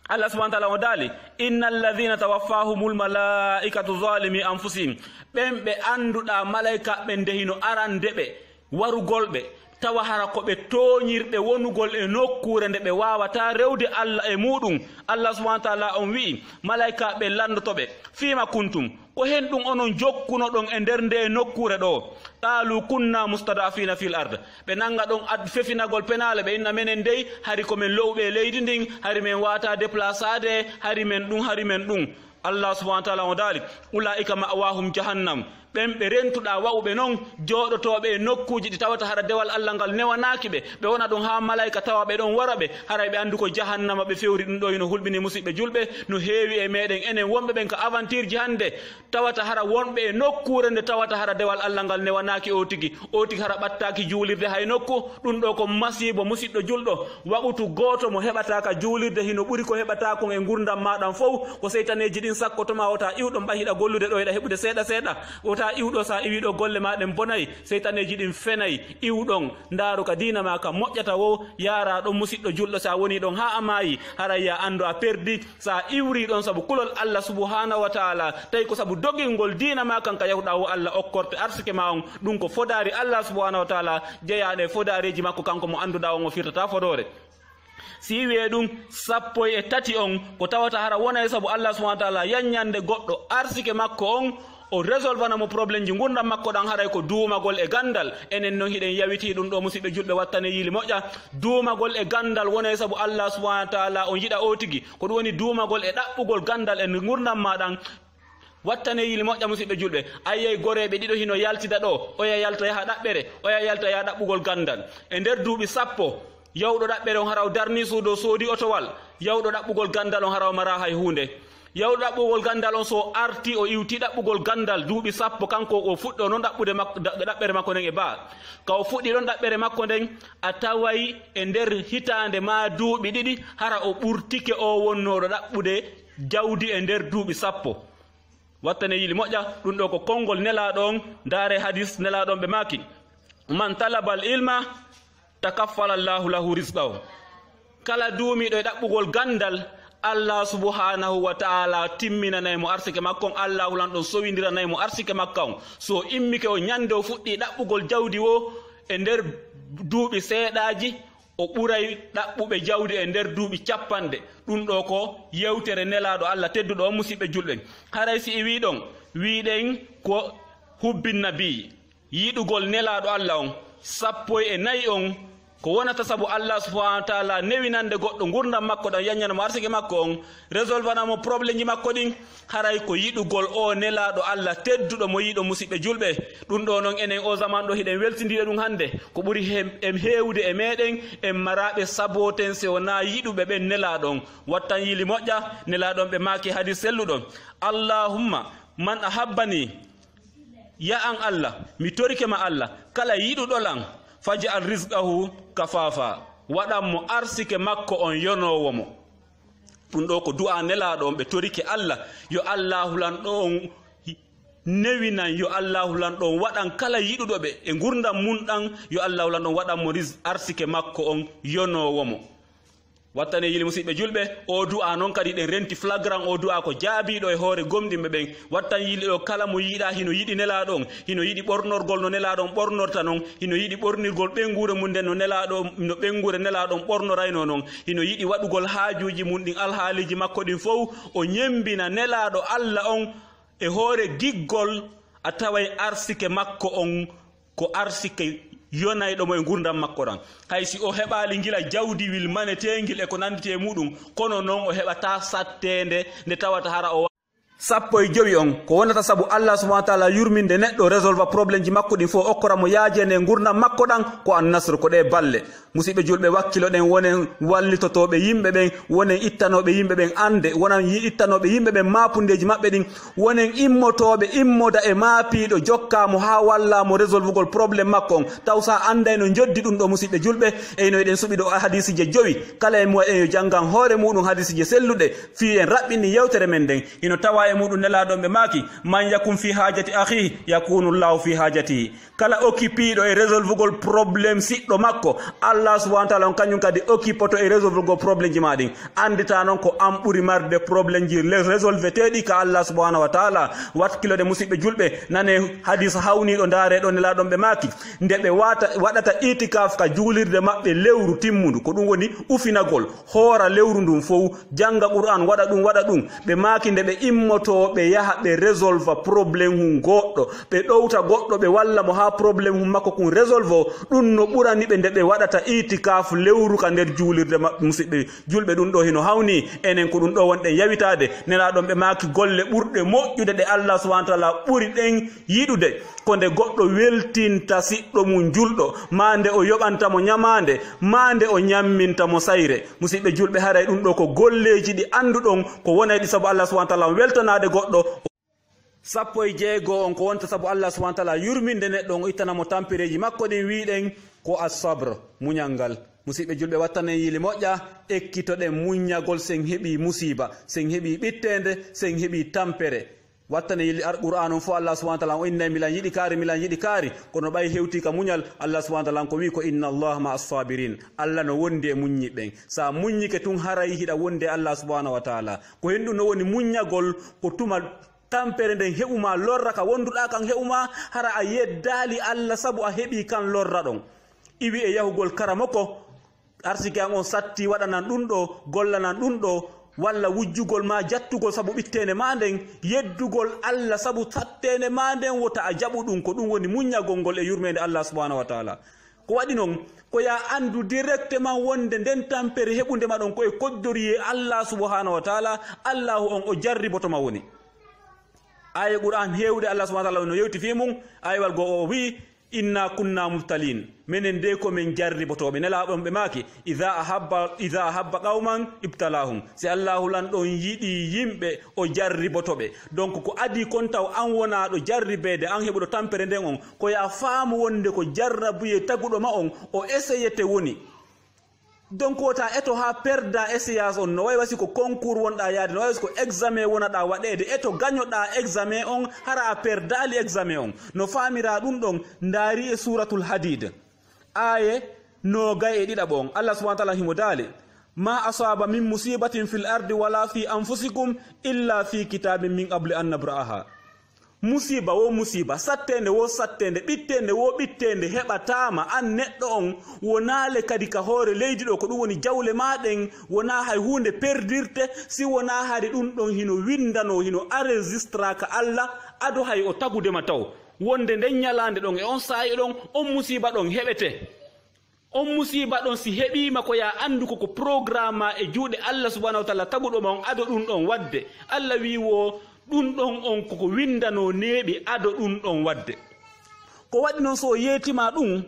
Allah subhanahu wa taala o daali innal ladhina tawaffahumul malaikatu zalimi anfusihim ɓen ɓe anduɗa malaika ɓe nde hino arande ɓe warugol ɓe tawa hara ko ɓe toñirɓe wonugol e nokkure nde ɓe wawata rewde Allah e muɗum. Allah subhanahu wa taala on wi malaika ɓe landotoɓe fima kuntum ko hen ɗum onon jokkuno ɗon e nder nde nokkure ɗo qalu kunna mustadafina fil ard ɓe nanga ɗon fefinagol penale ɓe inna menen dey hari komin lowɓe leydi ndin hari men wata déplaçade hari men ɗum Allah subhanahu wa taala o daali ulaika ma'wahum jahannam ɓen ɓe rentuɗa wawɓe noon jooɗotoɓe e nokkuji ɗi tawata hara dewal Allah ngal newanaki ɓe wona ɗon ha malayika tawa ɓe ɗon wara ɓe haray ɓe andu ko jahannama ɓe fewri ɗum ɗo hino hulɓini musidɓe julɓe no heewi e meɗen enen wonɓe ɓen ko aventure ji hande tawata hara wonɓe e nokkure nde tawata hara dewal Allah ngal newanaki o tigi hara ɓattaki juulirde hay nokku ɗum ɗo ko masibo musidɗo julɗo waɓutu goto mo heɓataka juulirde hino ɓuuri ko heɓata kon e gurdam maɗan fof ko seytaneji ɗin sakkotoma wota iwɗon ɓahiɗa gollude ɗo eɗa heɓude seeɗa seeɗa wota iwɗo sa iwiɗo golle maɗen bonayi seytaneji ɗin fenayi iwɗon ndaaru ka dina ma ka moƴƴata wo yara ɗon musidɗo julɗo sa woni ɗon ha a maayi haray ya andu a perdi sa iwri ɗon saabu kulol Allah subhanahu wa taala tawi ko saabu dogilngol dina ma kan ka yahuɗa wo Allah okkorte arsike ma on ɗum ko fodari Allah subhanahu wa taala jeeyaɗe fodareji makko kanko mo anduɗa on o firtata fodore. si wiye ɗum 13 on ko tawata hara wona e saabu Allah subhanahu wa taala yanñande goɗɗo arsike makko on o résolvanamo probléme ji gurdam makko ɗan haray ko duumagol e gandal. Enen noon hiɗen yawiti ɗum ɗo musidɓe julɓe wattane yiili moƴƴa. Duumagol e gandal wona sabu Allah subhanahu wa taala on yiɗa o tigi ko ɗum woni duumagol e ɗaɓɓugol gandal e gurdam maɗan. Wattane yiili moƴƴa musidɓe julɓe, ayyey goreɓe ɗiɗo hino yaltida ɗo, oya yalta yaha ɗaɓɓere, oya yalta yaha ɗaɓɓugol gandal. E nder duuɓi 10 yawɗo ɗaɓɓere on haraw darni suudo soodi otowal, yawɗo ɗaɓɓugol gandal on haraw mara hay hunde. Yawɗo ɗaɓɓugol gandal on so arti o iwti ɗaɓɓugol gandal duuɓi 10 kanko o fuɗɗo noon ɗaɓɓere makko nden e baa. Ka o fuɗɗi ɗon ɗaɓɓere makko nden a taway e nder hitande ma duuɓi 2 hara o ɓurtike o wonnoɗo ɗaɓɓude jawdi e nder duuɓi 10. Wattane yiili moƴƴa ɗum ɗo ko konngol nelaɗo on. Ndaare hadis nelaɗo on ɓe maaki, man talabal ilma takaffala llahu lahu risqahu. Kala duumiɗo e ɗaɓɓugol gandal Allah subhanahu wa ta'ala timminanaymo arsike makko on. Allah hulan ɗon sowidiranaymo arsike makka on. So immike o ñande o fuɗɗi ɗaɓɓugol jawdi o e nder duuɓi seeɗaji, o ɓuray ɗaɓɓuɓe jawdi e nder duuɓi 50. ɗum ɗo ko yewtere nelaɗo Allah tedduɗo on musidɓe julɓe. Haray si i wiɗon wiɗen ko hubbin nabi, yiɗugol nelaɗo Allah on 14 on ko wonata sabu Allah subhanahu wa taala newinande goɗɗo gurdam makko ɗan yañanamo arsike makko on, résolvanamo probléme ji makko ɗin. haray ko yiɗugol o nelaɗo Allah tedduɗo mo yiɗo musidɓe julɓe. ɗum ɗo noon enen o zaman ɗo hiɗen weltidire ɗum hande ko ɓuri em hewde e meɗen en maraɓe saboten se wona yiɗuɓe ɓen nelaɗon. wattan yiili moƴƴa nelaɗon ɓe maaki hadis selluɗon, allahumma man ahabbani, ya an Allah mi torike ma Allah kala yiɗuɗolan faj'al rizqahu kafafa, waɗanmo arsike makko on yonowomo. ɗum ɗo ko du'a nelaɗo on ɓe torike Allah yo Allah hulanɗo on newinan, yo Allah hulanɗo on waɗan kala yiɗuɗoɓe e gurdam mum ɗan, yo Allah hulanɗo on waɗanmo arsike makko on yonowomo. wattane yili musidɓe julɓe, o du'a noon kadi ɗen renti flagrant, o du'a ko jaabiɗo e hoore gomɗinɓe ɓen. wattan yili ɗo kala mo yiɗa hino yiɗi nelaɗo on, hino yiɗi ɓornorgol no nelaɗo on ɓornorta noon, hino yiɗi ɓornirgol ɓengure mum nden no ɓengure nelaɗo on ɓornorayno noon, hino yiɗi waɗugol haajuji mum ɗin alhaaliji makko ɗin fof o ñembina nelaɗo Allah on e hoore giggol. a taway arsike makko on ko arsike yonayɗomo e gurdam makko ɗan. hay si o heɓali gila jawdiwil manetegil e ko nandite muɗum, kono noon o heɓata sattede nde tawata hara o 15 on ko wonata sabu Allah subhanahu wa taala yurminde neɗɗo résolva probléme ji makko ɗin fof okkoramo yaajene gurdam makko ɗan ko an nasre ko ɗe balle. musidɓe julɓe wakkilo ɗen wonen wallitotoɓe yimɓe ɓen, wonen ittanoɓe yimɓe ɓen ande, wonan ittanoɓe yimɓe ɓen mapundeji maɓɓe ɗin, wonen immotoɓe immoda e maapiɗo jokkamo ha wallamo résolvugol probléme makko on. taw sa anday no joddi ɗum ɗo musidɓe julɓe, eyno eɗen suɓi ɗo hadisi je 5 kala e mumen yo janggan hoore muɗum hadisi je selluɗe fi en raɓɓini yewtere men nden. hino tawa e muɗum nelaɗon ɓe maaki, man yakun fi hajati akhihi yakunu llahu fi hajatihi. kala occupiɗo e résolvugol probléme siɗɗo makko, Allah subhanahu wa taala on kañum kadi occupoto e résolvugol probléme ji ma ɗin. andita noon ko an ɓuri marde probléme ji résolveteɗi ka Allah subhanahu wa taala. wakkilode musidɓe julɓe nane hadis hawniɗo daareɗo nelaɗon ɓe maaki, nde ɓe waɗata itikaf ka juulirde maɓɓe lewru timmudu, ko ɗum woni ufinagol hoora lewru ndun fof, janga qur'an waɗa ɗum ɓe maaki nde ɓe immoto ɓe yaha ɓe résolva probléme hum goɗɗo, ɓe ɗowta goɗɗo ɓe walla mo ha probléme hum makko kum résolve o. ɗum no ɓurani ɓe nde ɓe waɗata itikaf lewru ka nder juulirde maɓɓe musidɓe julɓe. ɗum ɗo hino hawni enen ko ɗum ɗo wonɗen yawitade. nelaɗon ɓe maaki golle ɓurɗe moƴƴude ɗe Allah subhanahu wa taala ɓuri ɗen yiɗude ko nde goɗɗo weltinta siɗɗo mum julɗo, ma nde o yoɓantamo ñamande, ma nde o ñammintamo sayre. musidɓe julɓe haray ɗum ɗo ko golleji ɗi anduɗon ko wonayɗi sabu Allah subhanahu wa taala weltanade goɗɗo. 16 on ko wonta sabu Allah subhanahu wa taala yurminde neɗɗo on o ittanamo tampireji makko ɗin wiɗen ko as-sabr, muñalngal. musidɓe julɓe wattanen yiili moƴƴa ekkitoɗen muññagol sen heeɓi musiba, sen heeɓi ɓittede, sen heeɓi tampere. wattane yili qur'an on fo Allah subhanahu wa ta'ala o inna milan yiɗi kaari kono ɓay hewti ka muñal. Allah subhanahu wa ta'ala ko wi ko inna Allah ma as-sabirin, Allah no wondi e muññiɓen. sa muññike tun haray hiɗa wonde Allah subhanahu wa ta'ala. ko hen ɗum no woni muññagol ko tuma tampere nden heɓuma lorra ka wonduɗa kan heɓuma hara a yeddali Allah sabu a heɓi kan lorra ɗon. iwi e yahugol kara makko arsike an on satti waɗanan ɗum ɗo, gollanan ɗum ɗo, walla wujjugol ma jattugol sabu ɓittende ma nden yeddugol Allah sabu tattende ma nden wota a jaɓu ɗum ko ɗum woni muññagol ngol e yurmede Allah subhanahu wa taala ko waɗi noon ko ya andu directement wonde nden tampere heɓundema ɗon koye koddoriye Allah subhanahu wa taala Allahu on o jarribotoma woni aya qur'an hewde Allah subhanahu wa taala no yewti fi mum aywal go o wi inna kunna mubtalin menen de ko men jarribotoɓe nelaɓon ɓe maaki idha ahabba qauman ibtalahum si Allahu lan ɗon yiɗi yimɓe o jarribotoɓe donc ko adi kon taw an wona ɗo jarribede an heɓuɗo tampere nden on ko ya faamu wonde ko jarrabuye taguɗo ma on o essayete woni donc wota eto ha perda essayage on no way wasi ko concours wonɗa yaade no way wasi ko examen wonaɗa waɗede eto gañoɗa examen on hara a perdali examen on no famira ɗum ɗon ndaari e suratul hadid aye no gay e ɗiɗaɓo on Allah subhanahu wa ta'ala himo daali ma asaba min musibatin fil ardi wala fi anfusikum illa fi kitabin min qabli an nabra'aha musiba wo musiba sattende wo sattende ɓittende wo ɓittende heɓatama an neɗɗo on wonale kadi ka hoore leydi ɗo ko ɗum woni jawle maɗen wona hay hunde perdirte si wona hari ɗum ɗon hino windano hino enregistra ka Allah ado hay o tagudema taw wonde nden ñalande ɗon e on saayi ɗon on musiba ɗon heɓete on musiba ɗon si heɓima ko ya andu koko programme e juuɗe Allah subhanahu wa taala taguɗoma on ado ɗum ɗon wadde Allah wi wo ɗum ɗon on koko windano neeɓi ado ɗum ɗon wadde ko waɗi noon so yeetima ɗum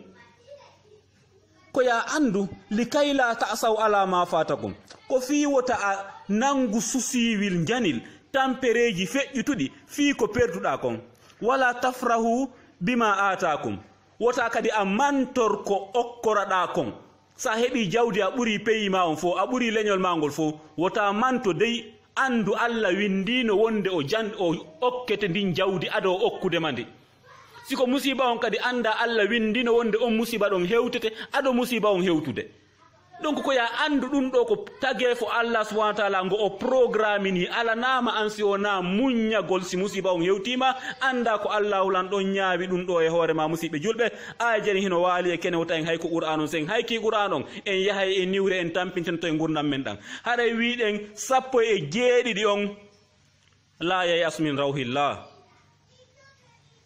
ko ya andu likay la ta'saw ala ma fatakum ko fi wota a nangu susiwil janil tampereji feƴƴutuɗi fi ko perduɗa kon wala tafrahu bima atakum wota kadi a mantor ko okkoraɗa kon sa heɓi jawdi a ɓuri peyima on fo a ɓuri leñol ma ngol fo wota manto dey andu Allah windino wonde o okkete ndin jawdi ado okkudema ndi siko musiba on kadi anda Allah windino wonde on musiba ɗon hewtete ado musiba on hewtude donc ko ya andu ɗum ɗo ko tagge fo Allah subhanahu wa ta'ala ngo o programmini ala nama an si wona muññagol si musiba on hewtima anda ko Allahu lan ɗon ñaawi ɗum ɗo e hoorema musidɓe julɓe aya jeni hino waali e kene wota en hay ko qur'an on sen hayki qur'an on en yahay e niwre en tampinten to e gurdam men ɗan haɗa wiɗen 17 on la yayas min rawhillah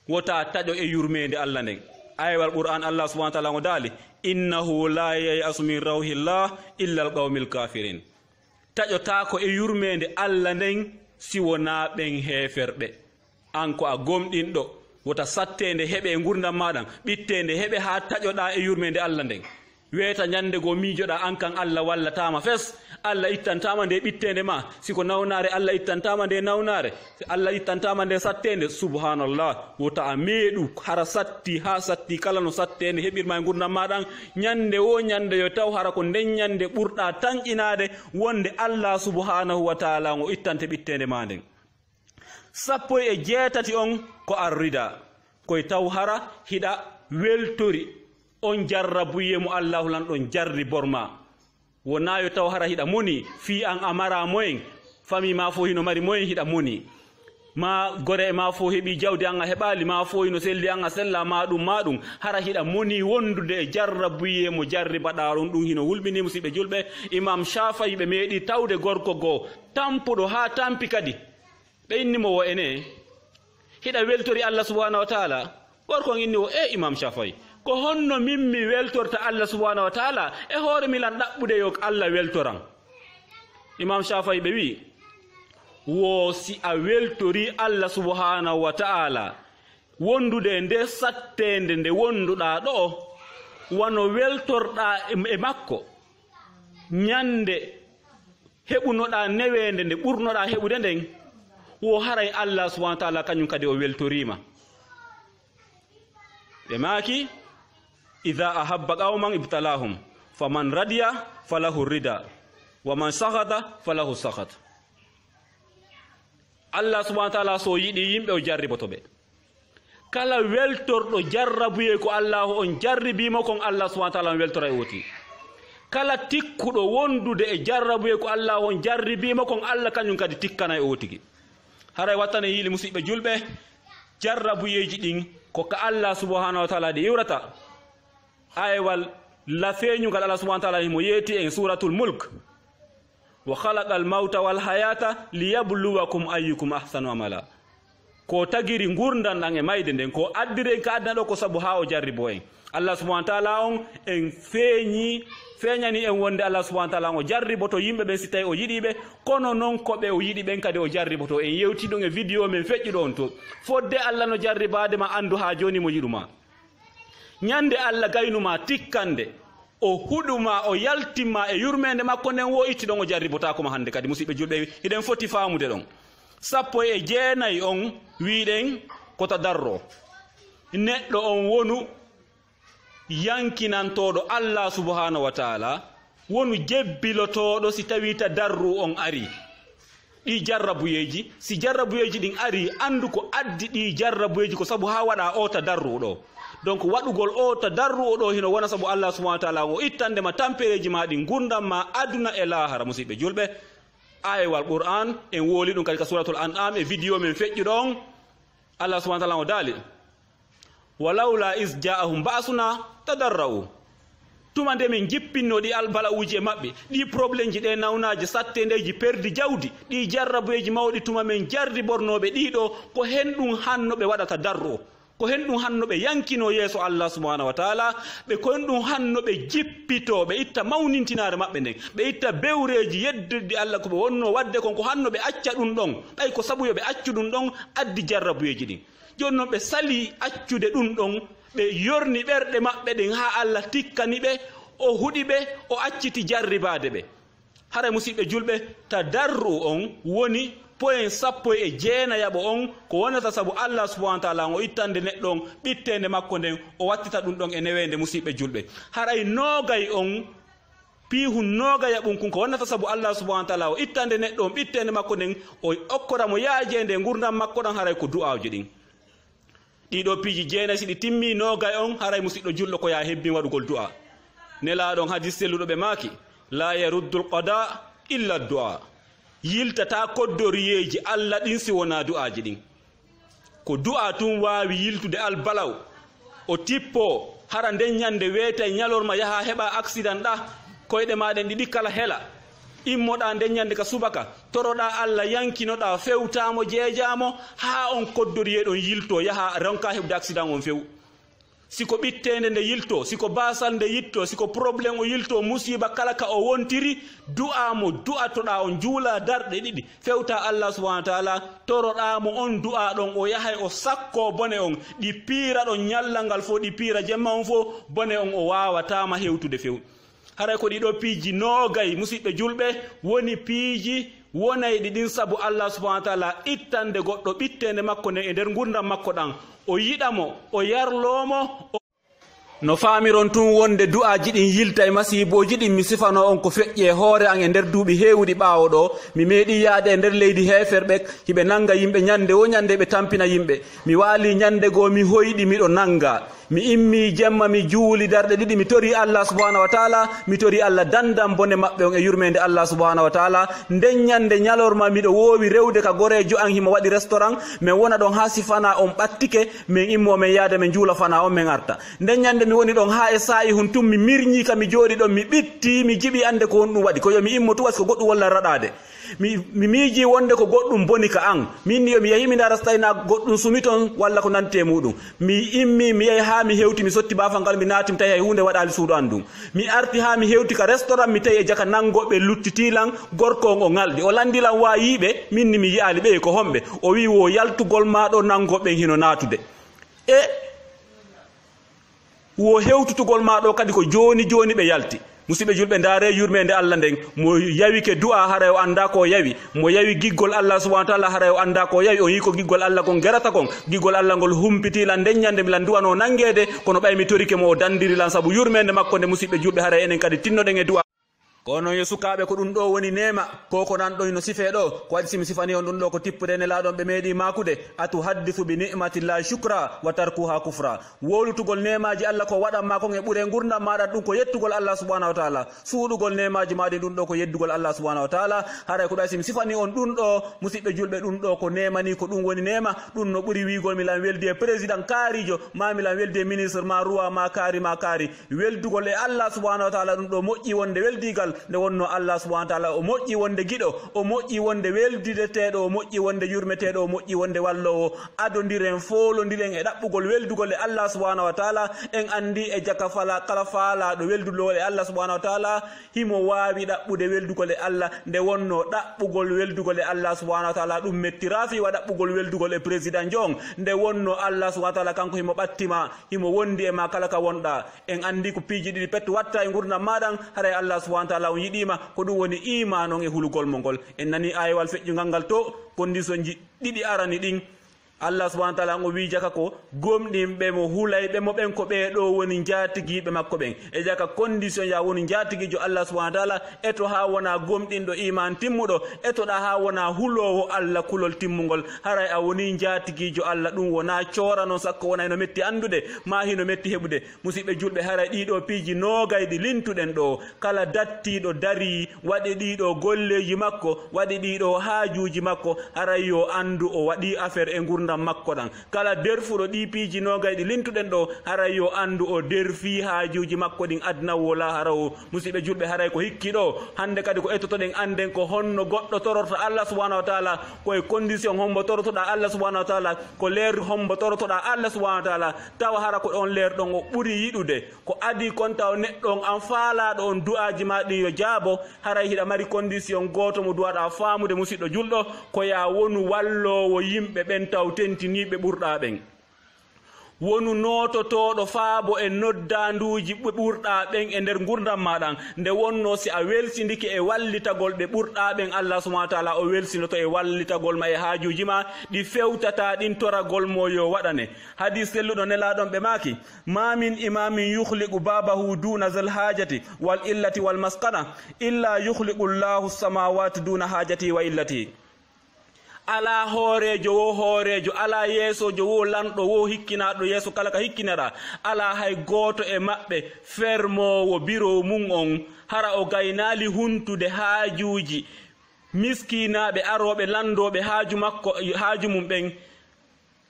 wota taƴo e yurmede Allah nden aywal qur'an Allah subhanahu wa ta'ala ngo daali innahu la yayasu min rawhillah illa alqawmil kafirin taƴotako e yurmede Allah nden si wona ɓen heferɓe an ko a gomɗinɗo wota sattende heɓe e gurdam maɗan ɓittende heɓe ha taƴoɗa e yurmede Allah nden weeta ñande go miijoɗa an kan Allah wallatama fes Allah ittantama nde ɓittende ma siko nawnare Allah ittantama nde nawnare Allah ittantama nde sattende subhanallah wota a meeɗu hara satti ha satti kala no sattende heɓirma e gurdam maɗan ñande wo ñande yo taw hara ko nden ñande ɓurɗa tanƴinade wonde Allah subhanahu wa taala ngo ittante ɓittende ma nden 17 on ko arrida koye taw hara hiɗa weltori on jarrabuye mo Allahu lan ɗon jarri borma wona yo taw hara hiɗa moni fi an amara moyen fami ma fo hino mari moyen hiɗa moni ma gore ma fo heɓi jawdi an a heɓali ma fo hino selli an a sella maɗum hara hiɗa moni wondude e jarrabuye mo jarri baɗaɗon ɗum hino wulɓini musidɓe julɓe imam Shafi'i ɓe meeɗi tawde gorko goo tampuɗo ha tampi kadi ɓe innimo wo ene hiɗa weltori Allah subhanahu wa taala gorko on inni wo imam Shafi'i ko honno min mi weltorta Allah subhanahu wa taala e hoore milan ɗaɓɓude yo Allah weltoran imam Shafi'i ɓe wi wo si a weltori Allah subhanahu wa taala wondude nde sattende nde wonduɗa ɗo wano weltorɗa e makko ñande heɓunoɗa newende nde ɓurnoɗa heɓude nden wo haray Allah subhanahu wa taala kañum kadi o weltorima ɓe maaki idha ahabba qauman ibtalahum faman radiya falahu rida wa man sakhata falahu sakhat Allah subhanahu wa ta'ala so yiɗi yimɓe o jarribotoɓe kala weltorɗo jarrabuye ko Allah on jarribimo kon Allah subhanahu wa ta'ala on weltora e woti kala tikkuɗo wondude e jarrabuye ko Allah on jarribimo kon Allah kañum kadi tikkana e wotigi haray wattane yiili musidɓe julɓe jarrabuyeji ɗin ko ka Allah subhanahu wa ta'ala de iwrata aywal la feñugal Allah subhanahu wa ta'ala mo yeeti en suratul mulk wa khalaqa al mawta wal hayata liyabluwakum ayyukum ahsanu amala. Ko tagiri ngurdan ɗan e mayde nden ko addire ka adna ɗo ko sabu ha o jarribo en. Allah subhanahu wa ta'ala on en feeñani en wonde Allah subhanahu wa ta'ala o jarriboto yimɓe ɓen si tawi o yiɗiɓe kono noon koɓe o yiɗi ɓen kadi o jarriboto en yewti ɗum e vidéo men feƴƴuɗo on to fodde Allah no jarribadema andu ha joni mo yiɗuma ñande Allah gaynuma tikkande o huɗuma o yaltimma e yurmede makko nden wo itti ɗon o jarribotakoma hande kadi musidɓe julɓe hiɗen foti famude ɗon 19 on wiɗen kota darro neɗɗo on wonu yankinantoɗo Allah subhanahu wa ta'ala wonu jebbilotoɗo si tawi ta darru on ari ɗi jarrabuyeji si jarrabuyeji ɗin ari andu ko addi ɗi jarrabuyeji ko sabu ha waɗa o ta darruɗo donc waɗugol o ta darruɗo hino wona sabu Allah subhanahu wa ta'ala o ittandema tampereji ma ɗin gurdam ma aduna e lahara musidɓe julɓe ayewal qur'an en woli ɗum kadi ka suratul an'am e vidéo men feƴƴuɗon Allah subhanahu wa ta'ala o daali walawla is ja'ahum ba'suna tadarra'u tuma nde min jippinnoɗi albala'uji e maɓɓe ɗi probléme ji ɗe nawnaji sattendeji perdi jawdi ɗi jarrabuyeji mawɗi tuma min jardi bornoɓe ɗiɗo ko hen ɗum hanno ɓe waɗata darro ko hen ɗum hanno ɓe yankino yeeso Allah subhanahu wa ta'ala ɓe ko hen ɗum hanno ɓe jippito ɓe itta mawnintinare maɓɓe nden ɓe itta bewreji yeddirɗi Allah ko ɓe wonno wadde kon ko hanno ɓe acca ɗum ɗon ɓay ko sabu yo ɓe accu ɗum ɗon addi jarrabuyeji ɗin joni noon ɓe sali accude ɗum ɗon ɓe yorni ɓerɗe maɓɓe ɗin ha Allah tikkani ɓe o huɗi ɓe o acciti jarribade ɓe haray musidɓe julɓe ta darru on woni point 19 on ko wonata sabu Allah subhanahu wa ta'ala o ittande neɗɗo on ɓittende makko nden o wattita ɗum ɗon e newende musidɓe julɓe haray nogay on piihu nogayaɓum kun ko wonnata sabu Allah subhanahu wa ta'ala o ittande neɗɗo on ɓittende makko nden o okkoramo yaajende gurdam makko ɗon haray ko du'aji ɗin ɗiɗo piiji 9 si ɗi timmi nogay on haray musidɗo julɗo ko ya hebbi waɗugol du'a nelaɗon hadis selluɗo ɓe maaki la yaruddul qada illa du'a yiltata koddoriyeji Allah ɗin si wona du'aji ɗin ko du'a tun wawi yiltude albalaw o tippo hara nden ñande weetay ñalorma yaha heɓa accident ɗa koyɗe maɗen ɗiɗi kala hela immoɗa nden ñande ka subaka toroɗa Allah yankinoɗa fewtamo jeejamo ha on koddoriyeɗon yilto yaha ronka heɓde accident on few siko ɓittende nde yilto siko basal nde yitto siko probléme o yilto musiba kala ka o wontiri du'amo du'atoɗa on juula darɗe ɗiɗi fewta Allah subhanahu wa ta'ala toroɗamo on du'a ɗon o yahay o sakko bone on ɗi piira ɗon ñallal ngal fo ɗi piira jemma on fo bone on o wawatama hewtude few haray ko ɗiɗo piiji nogay musidɓe julɓe woni piiji wonayɗi ɗin sabu Allah subhanahu wa ta'ala ittande goɗɗo ɓittende makko nden e nder gurdam makko ɗan o yiɗamo o yarlomo no faamiron tun wonde du'aji ɗin yilta e masiboji ɗin mi sifano on ko feƴƴi e hoore an e nder duuɓi heewɗi ɓaawo ɗo mi meeɗi yaade e nder leydi heeferɓe hiɓe nanga yimɓe ñande o ñande ɓe tampina yimɓe mi waali ñande goo mi hoyɗi miɗo nanga mi immi jemma mi juuli darɗe ɗiɗi mi tori Allah subhanahu wa ta'ala mi tori Allah dandam bone maɓɓe on e yurmede Allah subhanahu wa ta'ala nden ñande ñalorma miɗo woowi rewde ka gorejo an himo waɗi restaurant min wona ɗon ha sifana on ɓattike min immo min yaada min juula fana on min arta nden ñande mi woni ɗon ha e sa'i hun tum mi mirñi ka mi jooɗi ɗon mi ɓitti mi jiɓi ande ko honɗum waɗi ko yomi immo tuwas ko goɗɗum walla raɗade mi miiji wonde ko goɗɗum boni ka an minni yomi yahi mi darastayna goɗɗum sumi ton walla ko nante muɗum mi immi mi yahi ha mi hewti mi sotti bafal ngal mi naati mi tawi hay hunde waɗali suudu an ɗum mi arti ha mi hewti ka restaurant mi tawi e jaka nangoɓe luttitilan gorko on o ngalɗi o landilan wayiɓe minni mi yiyali ɓe ko homɓe o wi wo yaltugol maɗo nangoɓe hino natude e wo hewtutugol maɗo kadi ko joni joni ɓe yalti musidɓe julɓe ndaare yurmede Allah nden mo yawi ke du'a haray o anda ko yawi mo yawi giggol Allah subhanahu wa ta'ala haray o anda ko yawi o yi ko giggol Allah kon gerata kon giggol Allah ngol humpitilan nden ñande milan duwano nangede kono ɓay mi torike mo o dandirilan saabu yurmede makko nde musidɓe julɓe haray enen kadi tinnoɗen e du'a kono yo sukaɓe ko ɗum ɗo woni nema koko nanɗo no sife ɗo ko waɗi simi sifani on ɗum ɗo ko tippude nelaɗon ɓe meeɗi makude atu haddithu bi ni'matillahi shukra wa tarkuha kufra wolutugol nemaji Allah ko waɗanma kon e ɓuure gurdam maɗa ɗum ko yettugol Allah subhanahu wa ta'ala suuɗugol nemaji maɗi ɗum ɗo ko yeddugol Allah subhanahu wa ta'ala haray ko ɗo simi sifani on ɗum ɗo musidɓe julɓe ɗum ɗo ko nemani ko ɗum woni nema ɗum no ɓuuri wigol milan weldi e président kaarijo ma milan weldi e ministre ma ruwa ma kaari weldugol e Allah subhanahu wa ta'ala ɗum ɗo moƴƴi wonde weldigal nde wonno Allah subhanahu wa ta'ala o moƴƴi wonde giɗo o moƴƴi wonde weldideteɗo o moƴƴi wonde yurmeteɗo o moƴƴi wonde wallowo adodiren folodiren e ɗaɓɓugol weldugol e Allah subhanahu wa ta'ala en andi e jaka fala kala faalaɗo weldugol e Allah subhanahu wa ta'ala himo wawi ɗaɓɓude weldugol e Allah nde wonno ɗaɓɓugol weldugol e Allah subhanahu wa ta'ala ɗum mettirafi wa ɗaɓɓugol weldugol e président jon nde wonno Allah subhanahu wa ta'ala kanko himo ɓattima himo wondi e ma kala ka wonɗa en andi ko piiji ɗiɗi petto watta e gurdam maɗan haray Allah subhanahu wa ta'ala on yiɗima ko ɗum woni imanon e hulugol mo ngol en nani ayewal feƴƴugal ngal to condition ji ɗiɗi arani ɗin Allah subhanahu wa ta'ala o wi jaka ko gomɗinɓe mo hulayɓe mo ɓen ko ɓeɗo woni jatiguiɓe makko ɓen e jaka condition ya woni jatiguijo Allah subhanahu wa ta'ala eto ha wona gomɗinɗo iman timmuɗo etoɗa ha wona hulowo Allah kulol timmugol haray a woni jatiguijo Allah ɗum wona cora noon sakko wona no metti andude ma hino metti heɓude musidɓe julɓe haray ɗiɗo piiji nogayɗi lintuɗen ɗo kala dattiɗo dari waɗi ɗiɗo golleji makko waɗi ɗiɗo haajuji makko haray yo andu o waɗi affaire e gurdam makko ɗan kala derfuɗo ɗi piiji nogayɗi lintuɗen ɗo haray yo andu o derfi haajuji makko ɗin adna wola harawo musidɓe julɓe haray ko hikki ɗo hande kadi ko ettotoɗen anden ko honno goɗɗo torota Allah subhanahu wa ta'ala koye condition hombo torotoɗa Allah subhanahu wa ta'ala ko leer hombo torotoɗa Allah subhanahu wa ta'ala tawa hara ko ɗon leer ɗon o ɓuuri yiɗude ko adi konta o neɗɗo on an faalaɗo on du'aji ma ɗin yo jaabo haray hiɗa mari condition goto mo duwaɗa famude musidɗo julɗo ko ya wonu wallowo yimɓe ɓen taw tentiniɓe ɓurɗa ɓen wonu nototoɗo faabo e noddanduji ɓurɗa ɓen e nder gurdam maɗan nde wonno si a welsidiki e wallitagol ɓe ɓurɗa ɓen Allah subhanahu wa ta'ala o welsinoto e wallitagol ma e haajuji ma ɗi fewtata ɗin toragol mo yo waɗane hadis selluɗo nelaɗon ɓe maki ma min imamin yuhliqu babahu duna zal hajati wal illati wal maskana illa yuhliqu llahu samawati duna hajati wa illati ala hoorejo wo hoorejo ala yeesojo wo lanɗo wo hikkinaɗo yeeso kala ka hikkinera ala hay goto e maɓɓe fermowo biro mum on hara o gaynali huntude haajuji miskinaɓe aroɓe landoɓe haaju makko haaju mum ɓen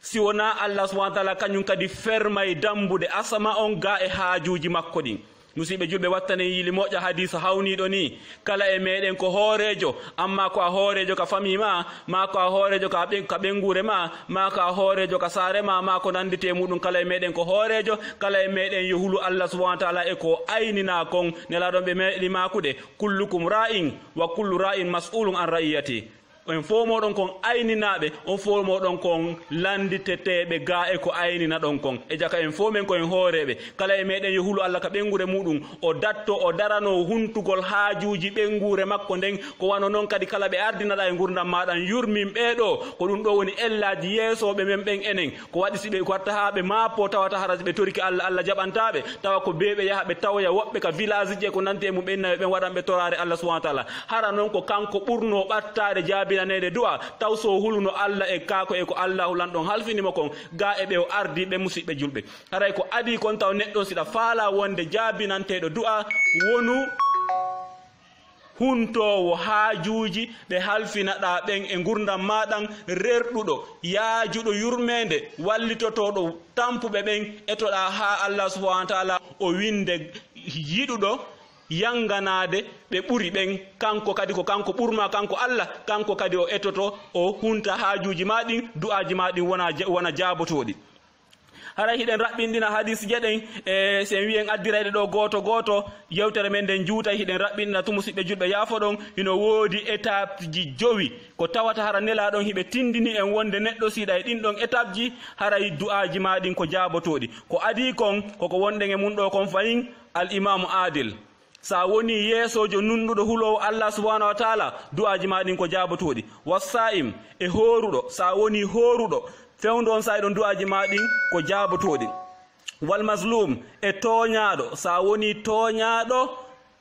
si wona Allah subhanahu wa ta'ala kañum kadi fermay dambude asama on ga e haajuji makko ɗin musidɓe julɓe wattane yili moƴƴa hadisa hawniɗo ni kala e meɗen ko hoorejo amma ko a hoorejo ka famille ma ko a hoorejo ka ɓengure ma ko a hoorejo ka saare ma ko nandite muɗum kala e meɗen ko hoorejo kala e meɗen yo hulu Allah subhanahu wa ta'ala e ko aynina kon nelaɗon ɓe meɗi makude kullukum ra'in wa kullu ra'in mas'ulun an ra'iyati en fo moɗon kon ayninaɓe on fo moɗon kon landiteteɓe ga e ko aynina ɗon kon e jaka en fo men koyen hooreɓe kala e meɗen yo huulu Allah ka ɓengure muɗum o datto o darano huntugol haajuji ɓengure makko nden ko wano noon kadi kala ɓe ardinaɗa e gurdam maɗan yurmin ɓeɗo ko ɗum ɗo woni ellaji yeesoɓe men ɓen enen ko waɗi si ɓe watta ha ɓe maapo tawata haraji ɓe toriki Allah jaɓantaɓe tawa ko beɓe yaha ɓe tawya woɓɓe ka village ji e ko nante mum ɓennaɓe ɓen waɗanɓe torare Allah subhanahu wa ta'ala hara noon ko kanko ɓurno ɓattade jaabinanede du'a taw so huluno Allah e kako e ko Allah lanɗon halfinimo kon ga e ɓe o ardi ɓe musidɓe julɓe haray ko adi kon taw neɗɗo siɗa faala wonde jaabinanteɗo du'a wonu huntowo haajuji ɓe halfinaɗa ɓen e gurdam maɗan rerɗuɗo yaajuɗo yurmede wallitotoɗo tampuɓe ɓen etoɗa ha Allah subhanahu wa ta'ala o winde yiɗuɗo yanganade ɓe ɓuri ɓen kanko kadi ko kanko ɓurma kanko Allah kanko kadi o etoto o hunta haajuji maɗin du'aji maɗin wona jaabotoɗi hara hiɗen raɓɓinɗina hadis jeɗen e sen wiyen addirayɗe ɗo goto goto yewtere men nden juutay hiɗen raɓɓinɗina to musidɓe julɓe yaafoɗon hino woodi étape ji jowi ko tawata hara nelaɗon hiɓe tindini en wonde neɗɗo siɗa e ɗinɗon étape ji haray du'aji maɗin ko jaabotoɗi ko adi kon koko wonɗen e mum ɗo kon fayin al imamu adil sa woni yeesojo nunɗuɗo hulowo Allah subhanahu wa ta'ala du'aji maɗin ko jaabotoɗi wassa'im e horuɗo sa woni horuɗo fewndo on sa ɗon du'aji maɗin ko jaabotoɗi wal mazlum e toñaɗo sa woni toñaɗo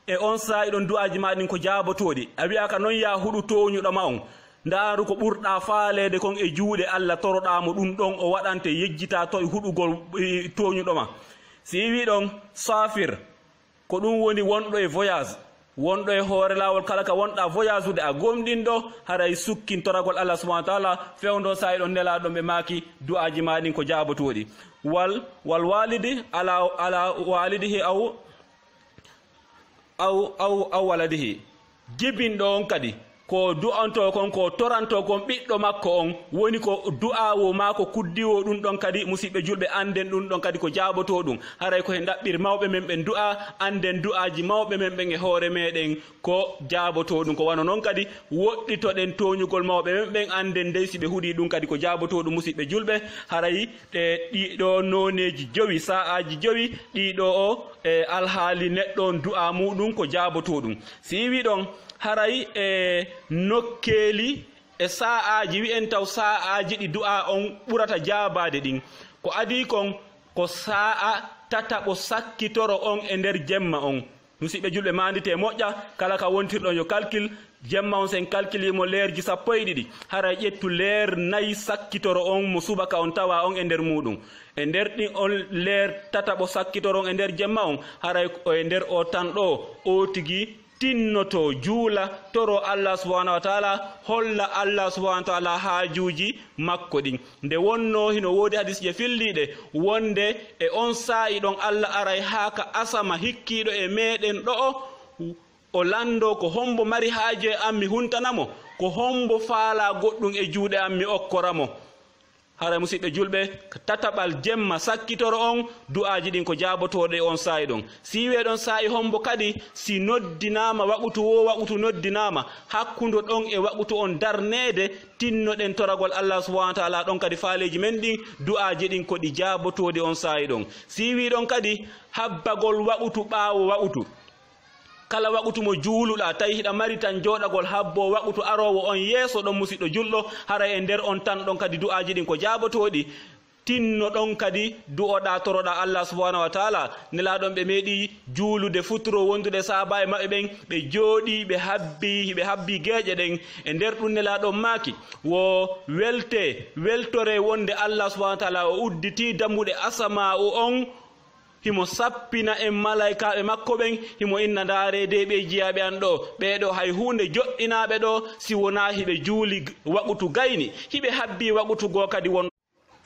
e on sa ɗon du'aji maɗin ko jaabotoɗi a wiyaka noon ya huɗu toñuɗoma on ndaaru ko ɓurɗa faalede kon e juuɗe Allah toroɗamo ɗum ɗon o waɗante yejjita to e huɗugol toñuɗoma si wi ɗon safir ko ɗum woni wonɗo e voyage wonɗo e hoore lawol kala ka wonɗa voyage ude a gomɗinɗo haray sukkintoragol Allah subhanahu wa ta'ala fewndo sa ɗon nelaɗon ɓe maaki du'aji maɗin ko jaabotoɗi wal walidi ala walidihi aw aw waladihi jibinɗo on kadi ko du'anto kon ko toranto kon ɓiɗɗo makko on woni ko du'awo ma ko kuddiwo ɗum ɗon kadi musidɓe julɓe anden ɗum ɗon kadi ko jaboto ɗum haray ko he ɗaɓɓir mawɓe men ɓen du'a anden du'aji mawɓe men ɓen e hoore meɗen ko jaboto ɗum ko wano noon kadi woɗɗitoɗen toñugol mawɓe men ɓen anden ndey si ɓe huuɗi ɗum kadi ko jaboto ɗum musidɓe julɓe haray ɗiɗo noneji jowi sa'aji jowi ɗiɗo o alhaali neɗɗo on du'a muɗum ko jaboto ɗum si wi ɗon haray nokkeli sa'aji wi'en taw sa'aji ɗi du'a on ɓurata jabade ɗin ko adi kon ko sa'a tataɓo sakkitoro on e nder jemma on musidɓe julɓe mandite moƴƴa kala ka wontirɗon yo calcul jemma on sen calculimo leerji 12 haray ƴettu leer 4 sakkitoro on mo subaka on tawa on e nder muɗum e nder ɗin on leer tataɓo sakkitoro on e nder jemma on haray e nder o tan ɗo o tigui tinnoto juula toro Allah subhanahu wa ta'ala holla Allah subhanahu wa ta'ala haajuji makko ɗin nde wonno hino woodi hadis je filliɗe wonde e on sa'i ɗon Allah aray haaka asama hikkiɗo e meɗen ɗo o lando ko hombo mari haaje am mi huntanamo ko hombo faala goɗɗum e juuɗe am mi okkoramo haray musidɓe julɓe tataɓal jemma sakkitoro on du'aji ɗin ko jabotoɗe on sa'i ɗon si wi ɗon sa'i hombo kadi si noddinama waɓutu wo waɓutu noddinama hakkude ɗon e waɓutu on darnede tinnoɗen toragol Allah subhanahu wa ta'ala ɗon kadi faaleji men ɗin du'aji ɗin koɗi jabotode on sa'i ɗon si wi ɗon kadi habbagol waɓutu ɓaawo waɓutu kala waɓutu mo juuluɗa tawi hiɗa mari tan joɗagol habbo waɓutu arowo on yeeso ɗon musidɗo julɗo haray e nder on tan ɗon kadi du'aji ɗin ko jabotoɗi tinno ɗon kadi du'oɗa toroɗa Allah subhanahu wa ta'ala nelaɗon ɓe meeɗi juulude futuro wondude sahaba e maɓɓe ɓen ɓe jooɗi ɓe habbi geeƴe ɗen e nder ɗum nelaɗon maaki wo weltore wonde Allah subhanahu wa ta'ala o udditi dammuɗe asama on himo sappina en malaikaɓe makko ɓen himo inna ndaarede ɓe jiyaɓe an ɗo ɓeɗo hay hunde joɗɗinaɓe ɗo si wona hiɓe juuli waɓutu gayni hiɓe habbi waɓutu goo kadi won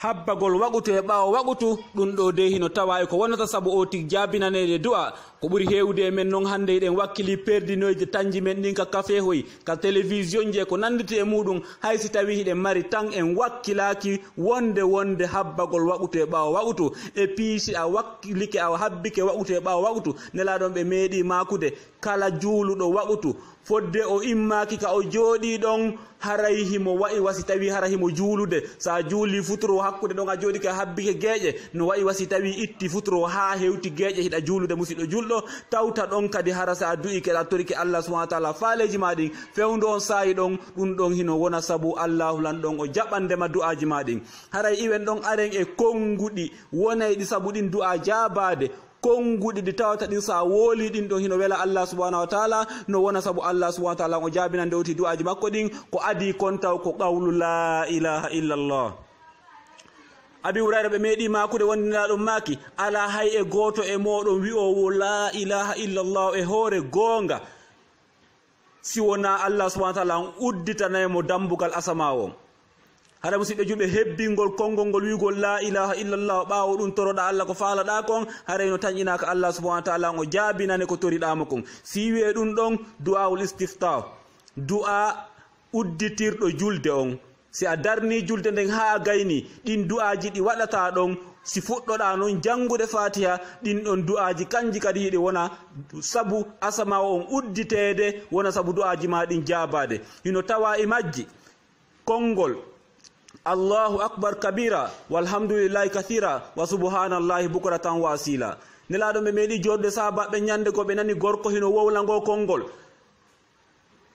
habbagol waɓutu e ɓaawo waɓutu ɗum ɗo de hino tawa e ko wonata saabu o tig jabinanede du'a ko ɓuri hewde e men noon hannde eɗen wakkili perdinoyde tanji men ɗin ka caféhoy ka télévision je ko nanditi e muɗum haysi tawi hiɗen mari tan en wakkilaki wonde habbagol waɓutu e ɓaawo waɓutu e piisi a wakkilike a habbike waɓutu e ɓaawo waɓutu nelaɗon ɓe meeɗi makude kala juuluɗo waɓutu fodde o immaki ka o jooɗi ɗon haray himo wayi wasi tawi hara himo juulude sa juuli futuro hakkude ɗon a jooɗi ka habbike geeƴe no wayi wasi tawi itti futuro ha hewti geeƴe hiɗa juulude musidɗo julɗo tawta ɗon kadi hara sa du'i keɗa torike Allah subhanahu wa ta'ala faaleji ma ɗin fewndo on saayi ɗon ɗum ɗon hino wona sabu Allahu lan ɗon o jaɓandema du'aji ma ɗin haray iwen ɗon aren e konguɗi wonayɗi sabu ɗin du'a jabade konguɗi ɗi tawata ɗin sa wooli ɗin ɗon hino wela Allah subhanahu wa ta'ala no wona sabu Allah subhanahu wa ta'ala o jabinande oti du'aji makko ɗin ko adi kon taw ko qawlu la ilaha illallah Abi Hurayra ɓe meeɗi makude wondinaɗum maaki ala hay e goto e moɗon wi'owo la ilaha illallah e hoore goonga si wona Allah subhanahu wa ta'ala on udditanaymo dambugal asama o hara musidɓe julɓe hebbingol konngol ngol wiigol la ilaha illallah ɓaawo ɗum toroɗa Allah ko faalaɗa kon haray no tañƴinaka Allah subhanahu wa ta'ala o jaabinane ko toriɗama kon si wiye ɗum ɗon du'aul istiftah du'a udditirɗo julde on si a darni julde nden ha gayni ɗin du'aji ɗi waɗata ɗon si fuɗɗoɗa noon jangude fatiha ɗin ɗon du'aji kanji kadi hiɗi wona sabu asama on udditede wona sabu du'aji ma ɗin jabade hino tawa e majji konngol Allahu akbar kabira walhamdulillahi kathira wa subhanallahi bukratan wa asila nelaɗo ɓe meeɗi joɗde sahabaɓe ñande ko ɓe nani gorko hino wowla ngo konngol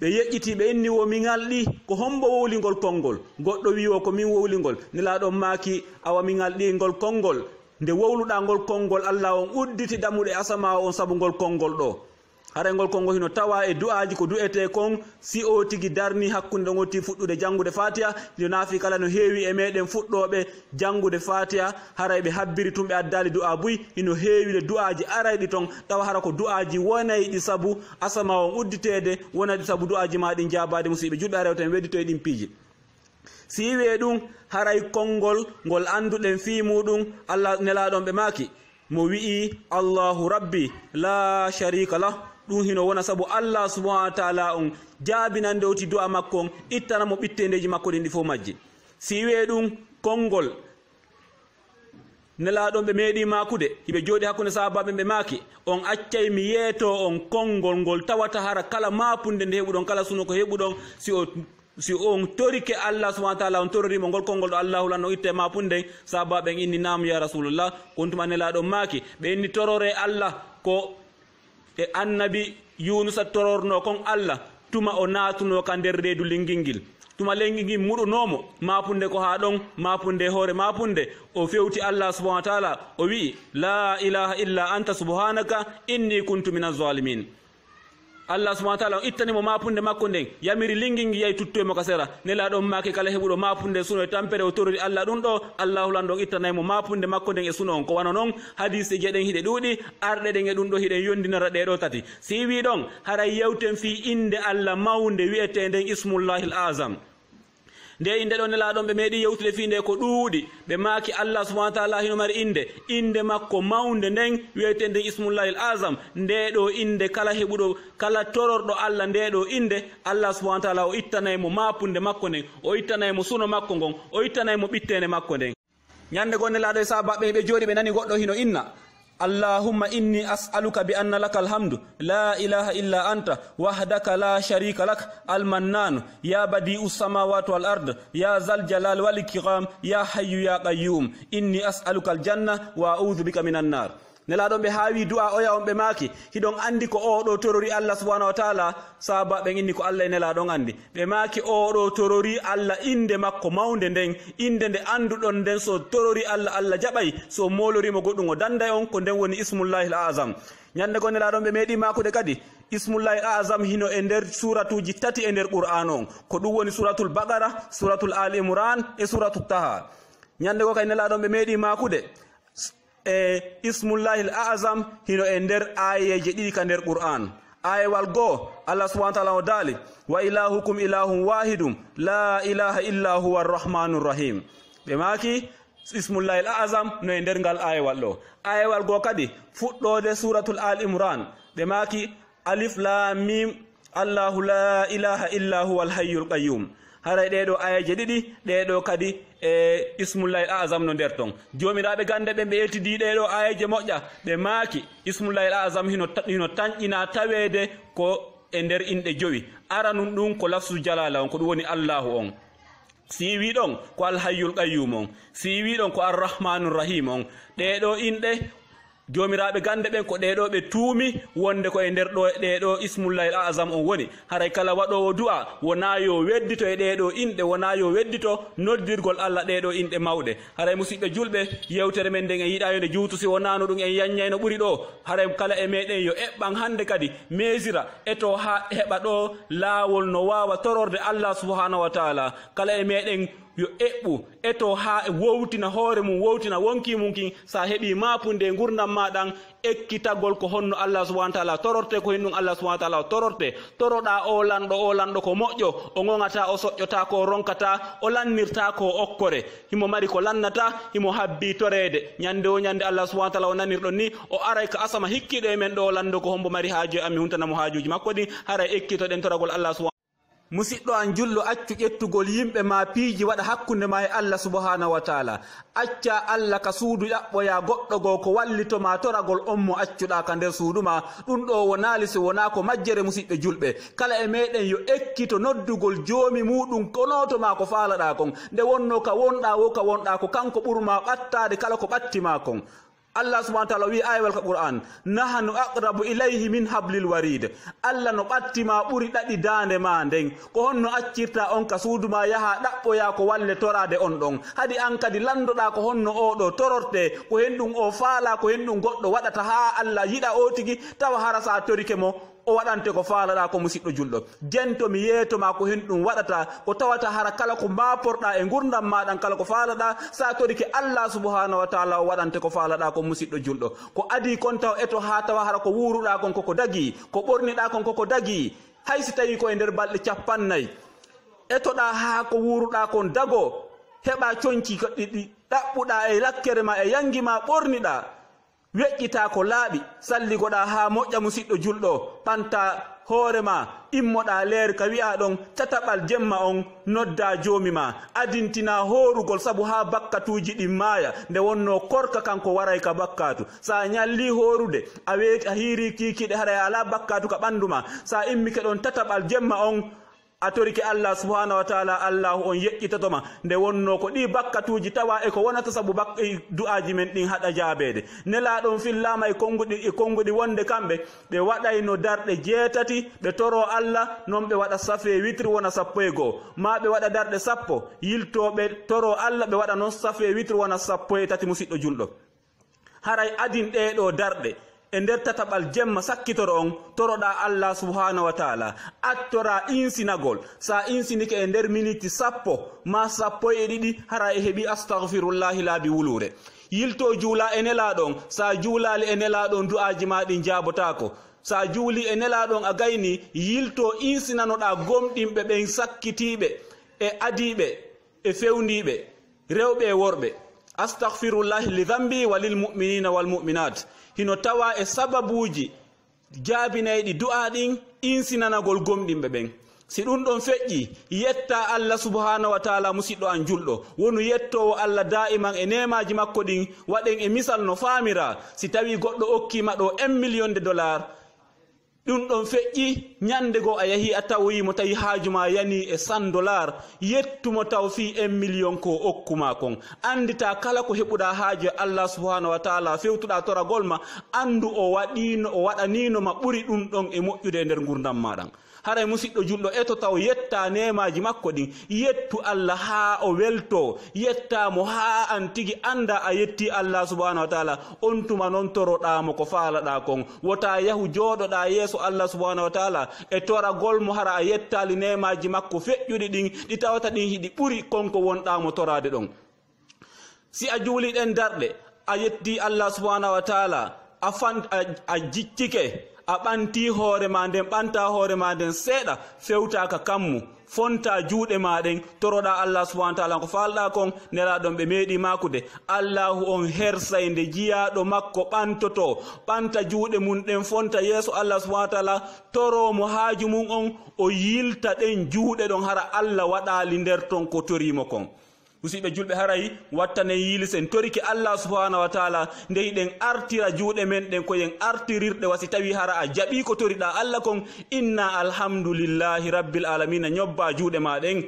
ɓe yeƴƴiti ɓe inni wo min alɗi ko hombo wowlingol konngol goɗɗo wi o ko min wowlingol nelaɗon maaki awa min alɗi ngol konngol nde wowluɗa ngol konngol Allah on udditi dammuɗe asama on sabu ngol konngol ɗo hara ngol konngol hino tawa e du'aji ko du'ete kon si o tigi darni hakkunde ɗon oti fuɗɗude jangude fatiha yo naafi kala no heewi e meɗen fuɗɗoɓe jangude fatiha haray ɓe habbiri tum ɓe addali du'a buy hino heewide du'aji arayɗi ton tawa hara ko du'aji wonayɗi sabu asama on udditede wonayɗi sabu du'aji ma ɗin jabade musidɓe julɓe arewta en weddito e ɗin piiji si wiye ɗum haray konngol ngol anduɗen fi muɗum Allah nelaɗon ɓe maaki mo wi'i Allahu rabbi la sharika lah ɗum hino wona sabu Allah subhanahu wa ta'ala on jaabinande oti du'a makko on ittanamo ɓittendeji makko ɗin ɗi fof majji. si wi'e ɗum konngol nelaɗon ɓe meeɗi makude hiɓe jooɗi hakkunde sahabaɓe ɓe maaki on accay mi yeeto on konngol ngol tawata hara kala mapunde nde heɓuɗon kala suno ko heɓuɗon si on torike Allah subhanahu wa ta'ala on tororimo ngol konngol ɗo Allahu lan o itte mapunde sahabaɓe en inni namu ya rasulullah kontuma nelaɗon maaki ɓe inni torore Allah ko e annabi Yunusa tororno kon Allah tuma o natuno ka nder reedu lingil ngil tuma lengi ngi muɗunomo mapunde ko ha ɗon mapunde hoore mapunde o fewti Allah subhanahu wa ta'ala o wi la ilaha illa anta subhanaka inni kuntu minaz zalimin. Allah subhanahu wa ta'ala on ittanimo mapunde makko nden yamiri lingil ngi yahi tuttoymo ka sera nelaɗon maake kala heɓuɗo mapunde suno e tampere o torori Allah ɗum ɗo Allahu lan ɗon ittanaymo mapunde makko nden e suno on ko wana noon hadise jeɗen hiɗe ɗuuɗi arɗe ɗen e ɗum ɗo hiɗen yondinara ɗeɗo tati si wi ɗon haray yewten fi inde Allah mawde wi'ete nden ismullahil azam nde inde ɗo nelaɗon ɓe meeɗi yewtude fi nde ko ɗuuɗi ɓe maaki Allah subhanahu wa ta'ala hino mari inde makko mawde nden wiyete nden ismullahil azam nde ɗo inde kala heɓuɗo kala tororɗo Allah nde ɗo inde Allah subhanahu wa ta'ala o ittanaymo mapunde makko nden o ittanaymo suno makko ngon o ittanaymo ɓittende makko nden ñande gonne laaɗo e sahabaɓe ɓe jooɗi ɓe nani goɗɗo hino inna allahumma inni as'aluka bi anna laka alhamdu la ilaha illa anta wahdaka la sharika lak almannanu ya badi'u samawati wal ard ya zal jalal wal ikram ya hayyu ya qayyum inni as'aluka aljanna wa a'udhu bika minan nar. nelaɗon ɓe haawi du'a oya on ɓe maaki hiɗon andi ko oɗo torori Allah subhanahu wa ta'ala sahabaɓe inni ko Allah e nelaɗon andi ɓe maaki oɗo torori Allah inde makko mawde nden inde nde anduɗon nden so torori Allah jaɓay so molorimo goɗɗum o danday on ko nden woni ismullahil azam. ñande go nelaɗon ɓe meeɗi makude kadi ismullahil azam hino e nder suratuji tati e nder qur'an on ko ɗum woni suratul baqara suratul ali imran e suratul taha. ñande go kay nelaɗon ɓe meeɗi makude ismullahil azam hino e nder ayeje ɗiɗi ka nder qur'an. ayewal goo Allah subhanahu wa ta'ala o daali wa ilahukum ilahun wahidum la ilaha illa huwa arrahmanur rahim ɓe maaki ismullahil azam no e nder ngal ayewal ɗo. ayewal goo kadi fuɗɗode suratul al imran ɓe maaki alif lam mim allahu la ilaha illa huwa alhayyul qayyum. haray ɗeɗo ayaje ɗiɗi ɗeɗo kadi e ismullahil azam no nder ton jomiraɓe gande ɓe ɓe yettiɗi ɗeɗo ayaje moƴƴa ɓe maaki ismullahil azam hino tañƴina tawede ko e nder inɗe jowi aranum ɗum ko lafsu jalala on ko ɗum woni Allahu on si wi ɗon ko alhayyul qayyum on si wi ɗon ko arrahmanur rahim on ɗeɗo inɗe jomiraɓe gande ɓen ko ɗeɗo ɓe tuumi wonde ko e nder ɗo ɗeɗo ismullahil azam on woni. haray kala waɗowo du'a wona yo weddito e ɗeɗo inɗe wona yo weddito noddirgol Allah ɗeɗo inɗe mawɗe. haray musidɓe julɓe yewtere men nden en yiɗa yonde juutu si wonano ɗum en yanñayno ɓuuri ɗo haray kala e meɗen yo eɓɓan hande kadi mesira eto ha heɓa ɗo laawol no wawa tororde Allah subhanahu wa ta'ala kala e meɗen yo eɓɓu eto ha wowtina hoore mum wowtina wonki mum kin sa heɓi mapunde gurdam maɗan ekkitagol ko honno Allah subhanahu wa ta'ala tororte ko henɗum Allah subhanahu wa ta'ala tororte toroɗa o lanɗo ko moƴƴo o gongata o soƴƴota ko ronkata o lannirta ko okkore himo mari ko lannata himo habbi torede ñande o ñande Allah subhanahu wa ta'ala o nanirɗon ni o aray ko asama hikkiɗo e men ɗo o lando ko hombo mari haaju ami huntanamo haajuji makko ɗin haray ekkitoɗen toragol Allah subhanahu musidɗo an jullo accu ƴettugol yimɓe ma piiji waɗa hakkunde ma e Allah subhanahu wa ta'ala acca Allah ka suudu ɗaɓɓoya goɗɗo goo ko wallitoma toragol on mo accuɗa ka nder suudu ma ɗum ɗo wonali so wona ko majjere musidɓe julɓe kala e meɗen yo ekkito noddugol joomi muɗum konotoma ko faalaɗa kon nde wonno ka wonɗa wo ka wonɗa ko kanko ɓurma ɓattade kala ko ɓattima kon. Allah subhanahu wa ta'ala wi ayewal ka qur'an nahnu aqrabu ilayhi min hablil warid Allah no ɓattima ɓuri ɗaɗi dande ma nden ko honno accirta on ka suuduma yaha ɗaɓɓoya ko walle torade on ɗon hadi an kadi landoɗa ko honno oɗo tororte ko henɗum o faala ko henɗum goɗɗo waɗata ha Allah yiɗa o tigi tawa hara sa torike mo o waɗante ko faalaɗa ko musidɗo julɗo jento mi yeetoma ko hen ɗum waɗata ko tawata hara kala ko mbaporɗa e gurdam maɗan kala ko faalaɗa sa torike Allah subhanahu wa ta'ala o waɗante ko faalaɗa ko musidɗo julɗo ko adi kon taw eto ha tawa hara ko wuruɗa kon koko dagi ko ɓorniɗa kon koko dagi haysi tawi ko e nder balɗe 50 etoɗa ha ko wuruɗa kon dago heɓa coñci ɗiɗi ɗaɓɓuɗa e lakkere ma e yangi ma ɓorniɗa weƴƴita ko laaɓi salligoɗa ha moƴƴa musidɗo julɗo ɓanta hoorema immoɗa leer ka wi'a ɗon tataɓal jemma on nodda joomi ma adintina horugol sabu ha bakkatuji ɗin maaya nde wonno korka kanko waray ka bakkatu sa ñalli horude a hiiri kikiɗe haɗa ala bakkatu ka ɓandu ma sa immike ɗon tataɓal jemma on a torike Allah subhanahu wa ta'ala Allahu on yeƴƴitotoma nde wonno ko ɗi bakkatuji tawa e ko wonata sabu du'aji men ɗin haɗa jaabede nelaɗon fillama e konguɗi wonde kamɓe ɓe waɗayno darɗe 7 ɓe toro Allah non ɓe waɗa safe witri wona 11 ma ɓe waɗa darɗe 10 yiltoɓe toro Allah ɓe waɗa non safe witri wona 13 musidɗo julɗo haray adin ɗeɗo darɗe e nder tataɓal jemma sakkitoro on toroɗa Allah subhanahu wa ta'ala attora insinagol sa insinike e nder miniti 10 ma 12 hara e heɓi astaghfirullahi laabi wulure yilto juula e nelaɗon sa juulali e nelaɗon du'aji ma ɗin jabotako sa juuli e nelaɗon a gayni yilto insinanoɗa gomɗinɓe ɓen sakkitiɓe e adiɓe e fewndiɓe rewɓe e worɓe astaghfirullahi li dhanbi wa lil mu'minina wal mu'minat hino tawa e sababuji jaabinayɗi du'a ɗin insinanagol gomɗinɓe ɓen si ɗum ɗon feƴƴi yetta Allah subhanahu wa ta'ala musidɗo an julɗo wonu yettowo Allah da'iman e nemaji makko ɗin waɗen e misal no famira si tawi goɗɗo okkima ɗo $1 million ɗum ɗon feƴƴi ñande go a yahi a tawimo tawi haajuma yani e $100 yettumo taw fi 1 million ko okkuma kon andita kala ko heɓuɗa haaje Allah subhanahu wa ta'ala fewtuɗa toragol ma andu o waɗaninoma ɓuri ɗum ɗon e moƴƴude nder gurdam maɗan haray musidɗo julɗo eto taw yetta nemaji makko ɗin yettu Allah ha o welto yettamo ha an tigi anda a yetti Allah subhanahu wa ta'ala on tuma non toroɗamo ko faalaɗa kon wota yahu joɗoɗa yeeso Allah subhanahu wa ta'ala e toragol mo hara a yettali nemaji makko feƴƴuɗi ɗin ɗi tawata ɗin hiɗi ɓuri konko wonɗamo torade ɗon si a juuli ɗen darɗe a yetti Allah subhanahu wa ta'ala a jiccike a ɓanti hoore ma nden ɓanta hoore ma nden seeɗa fewtaka kammu fonta juuɗe maɗen toroɗa Allah subhanahu wa ta'ala ko falɗa kon nelaɗon ɓe meeɗi makude Allahu on hersay nde jiyaɗo makko ɓantoto ɓanta juuɗe mum ɗen fonta yeeso Allah subhanahu wa ta'ala toromo haaju mum on o yilta ɗen juuɗe ɗon hara Allah waɗali nder ton ko torimo kon musidɓe julɓe haray wattanen yilisen toriki Allah subhanahu wa ta'ala nde hiɗen artira juuɗe men ɗen koyen artirirɗe wasi tawi hara a jaɓi ko toriɗa Allah kon inna alhamdulillahi rabbil alamina ñobba juuɗe maɗen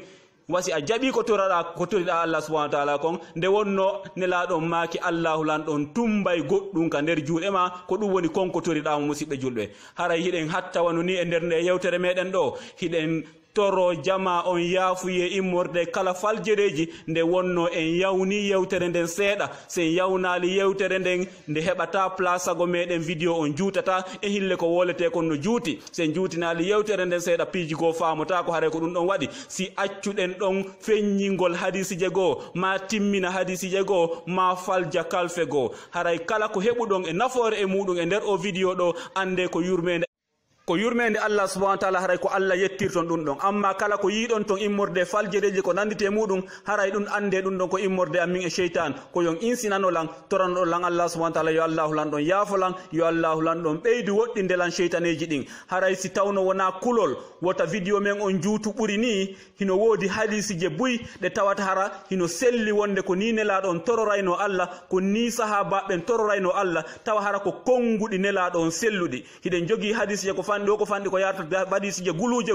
wasi a jaɓi ko toriɗa Allah subhanahu wa ta'ala kon nde wonno nelaɗon maaki Allahu lanɗon tumbay goɗɗum ka nder juuɗe ma ko ɗum woni konko toriɗamo musidɓe julɓe haray hiɗen hattawanu ni e nder nde yewtere meɗen ɗo hiɗen toro jama on yaafuye immorde kala faljereji nde wonno en yawni yewtere nden seeɗa sen yawnali yewtere nden nde heɓata plasago meɗen vidéo on juutata e hille ko wolete kon no juuti sen juutinali yewtere nden seeɗa piiji goo famota ko haare ko ɗum ɗon waɗi si accuɗen ɗon feññingol hadisije goo ma timmina hadisije goo ma falja kalfe goo haray kala ko heɓuɗon e nafoore e muɗum e nder o vidéo ɗo ande ko yurmede Allah subhanahu wa ta'ala haray ko Allah yettirton ɗum ɗon amma kala ko yiɗon ton immorde faljereji ko nandite muɗum haray ɗum ande ɗum ɗon ko immorde amin e sheytan ko yon insinanolan toranoɗon lan Allah subhanahu wa ta'ala yo Allahu lan ɗon yaafolan yo Allahu lan ɗon ɓeydu woɗɗinde lan sheytaneji ɗin haray si tawno wona kulol wota vidéo men on juutu ɓuri ni hino woodi hadisije buy ɗe tawata hara hino selli wonde ko ni nelaɗon tororayno Allah ko ni sahabaɓen tororayno Allah tawa hara ko konguɗi nelaɗon selluɗi hiɗen jogii hadisije ko ɗo ko fanɗi ko yarta hadisije guluje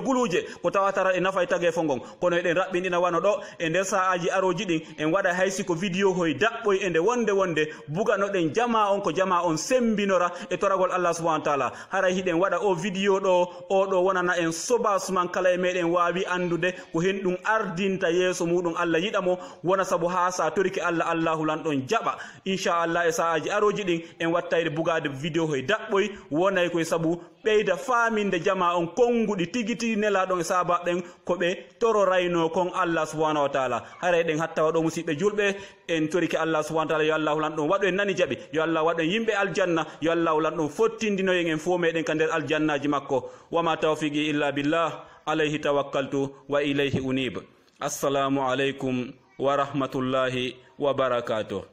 ko tawatara e nafay tagi fo ngon kono eɗen raɓɓinɗina wano ɗo e nder sa'aji aroji ɗin en waɗa haysi ko vidéo hoye daɓɓoy e nde wonde buganoɗen jama on ko jama on sembinora e toragol Allah subhanahu wa ta'ala haray hiɗen waɗa o vidéo ɗo oɗo wonana en sobasuman kala e meɗen wawi andude ko hen ɗum ardinta yeeso muɗum Allah yiɗamo wona saabu ha sa toriki Allah Allahu lan ɗon jaɓa inchallah e sa'aji aroji ɗin en wattayde bugade vidéo hoye daɓɓoy wonay koye saabu ɓeyda faminde jama on konguɗi tigiti nelaɗon e sabaɓen ko ɓe tororayno kon Allah subhanahu wa ta'ala haray ɗen hattawa ɗo musidɓe julɓe en toriki Allah subhanahu wa ta'ala yo Allah lan ɗon waɗo en nani jaɓi yo Allah waɗo en yimɓe aljanna yo Allah lan ɗon fottindinoyen en fo meɗen ka nder aljannaji makko wama tawfiqi illa billah alayhi tawakkaltu wa ilayhi unib assalamu aleykum wa rahmatullahi wa barakatuh.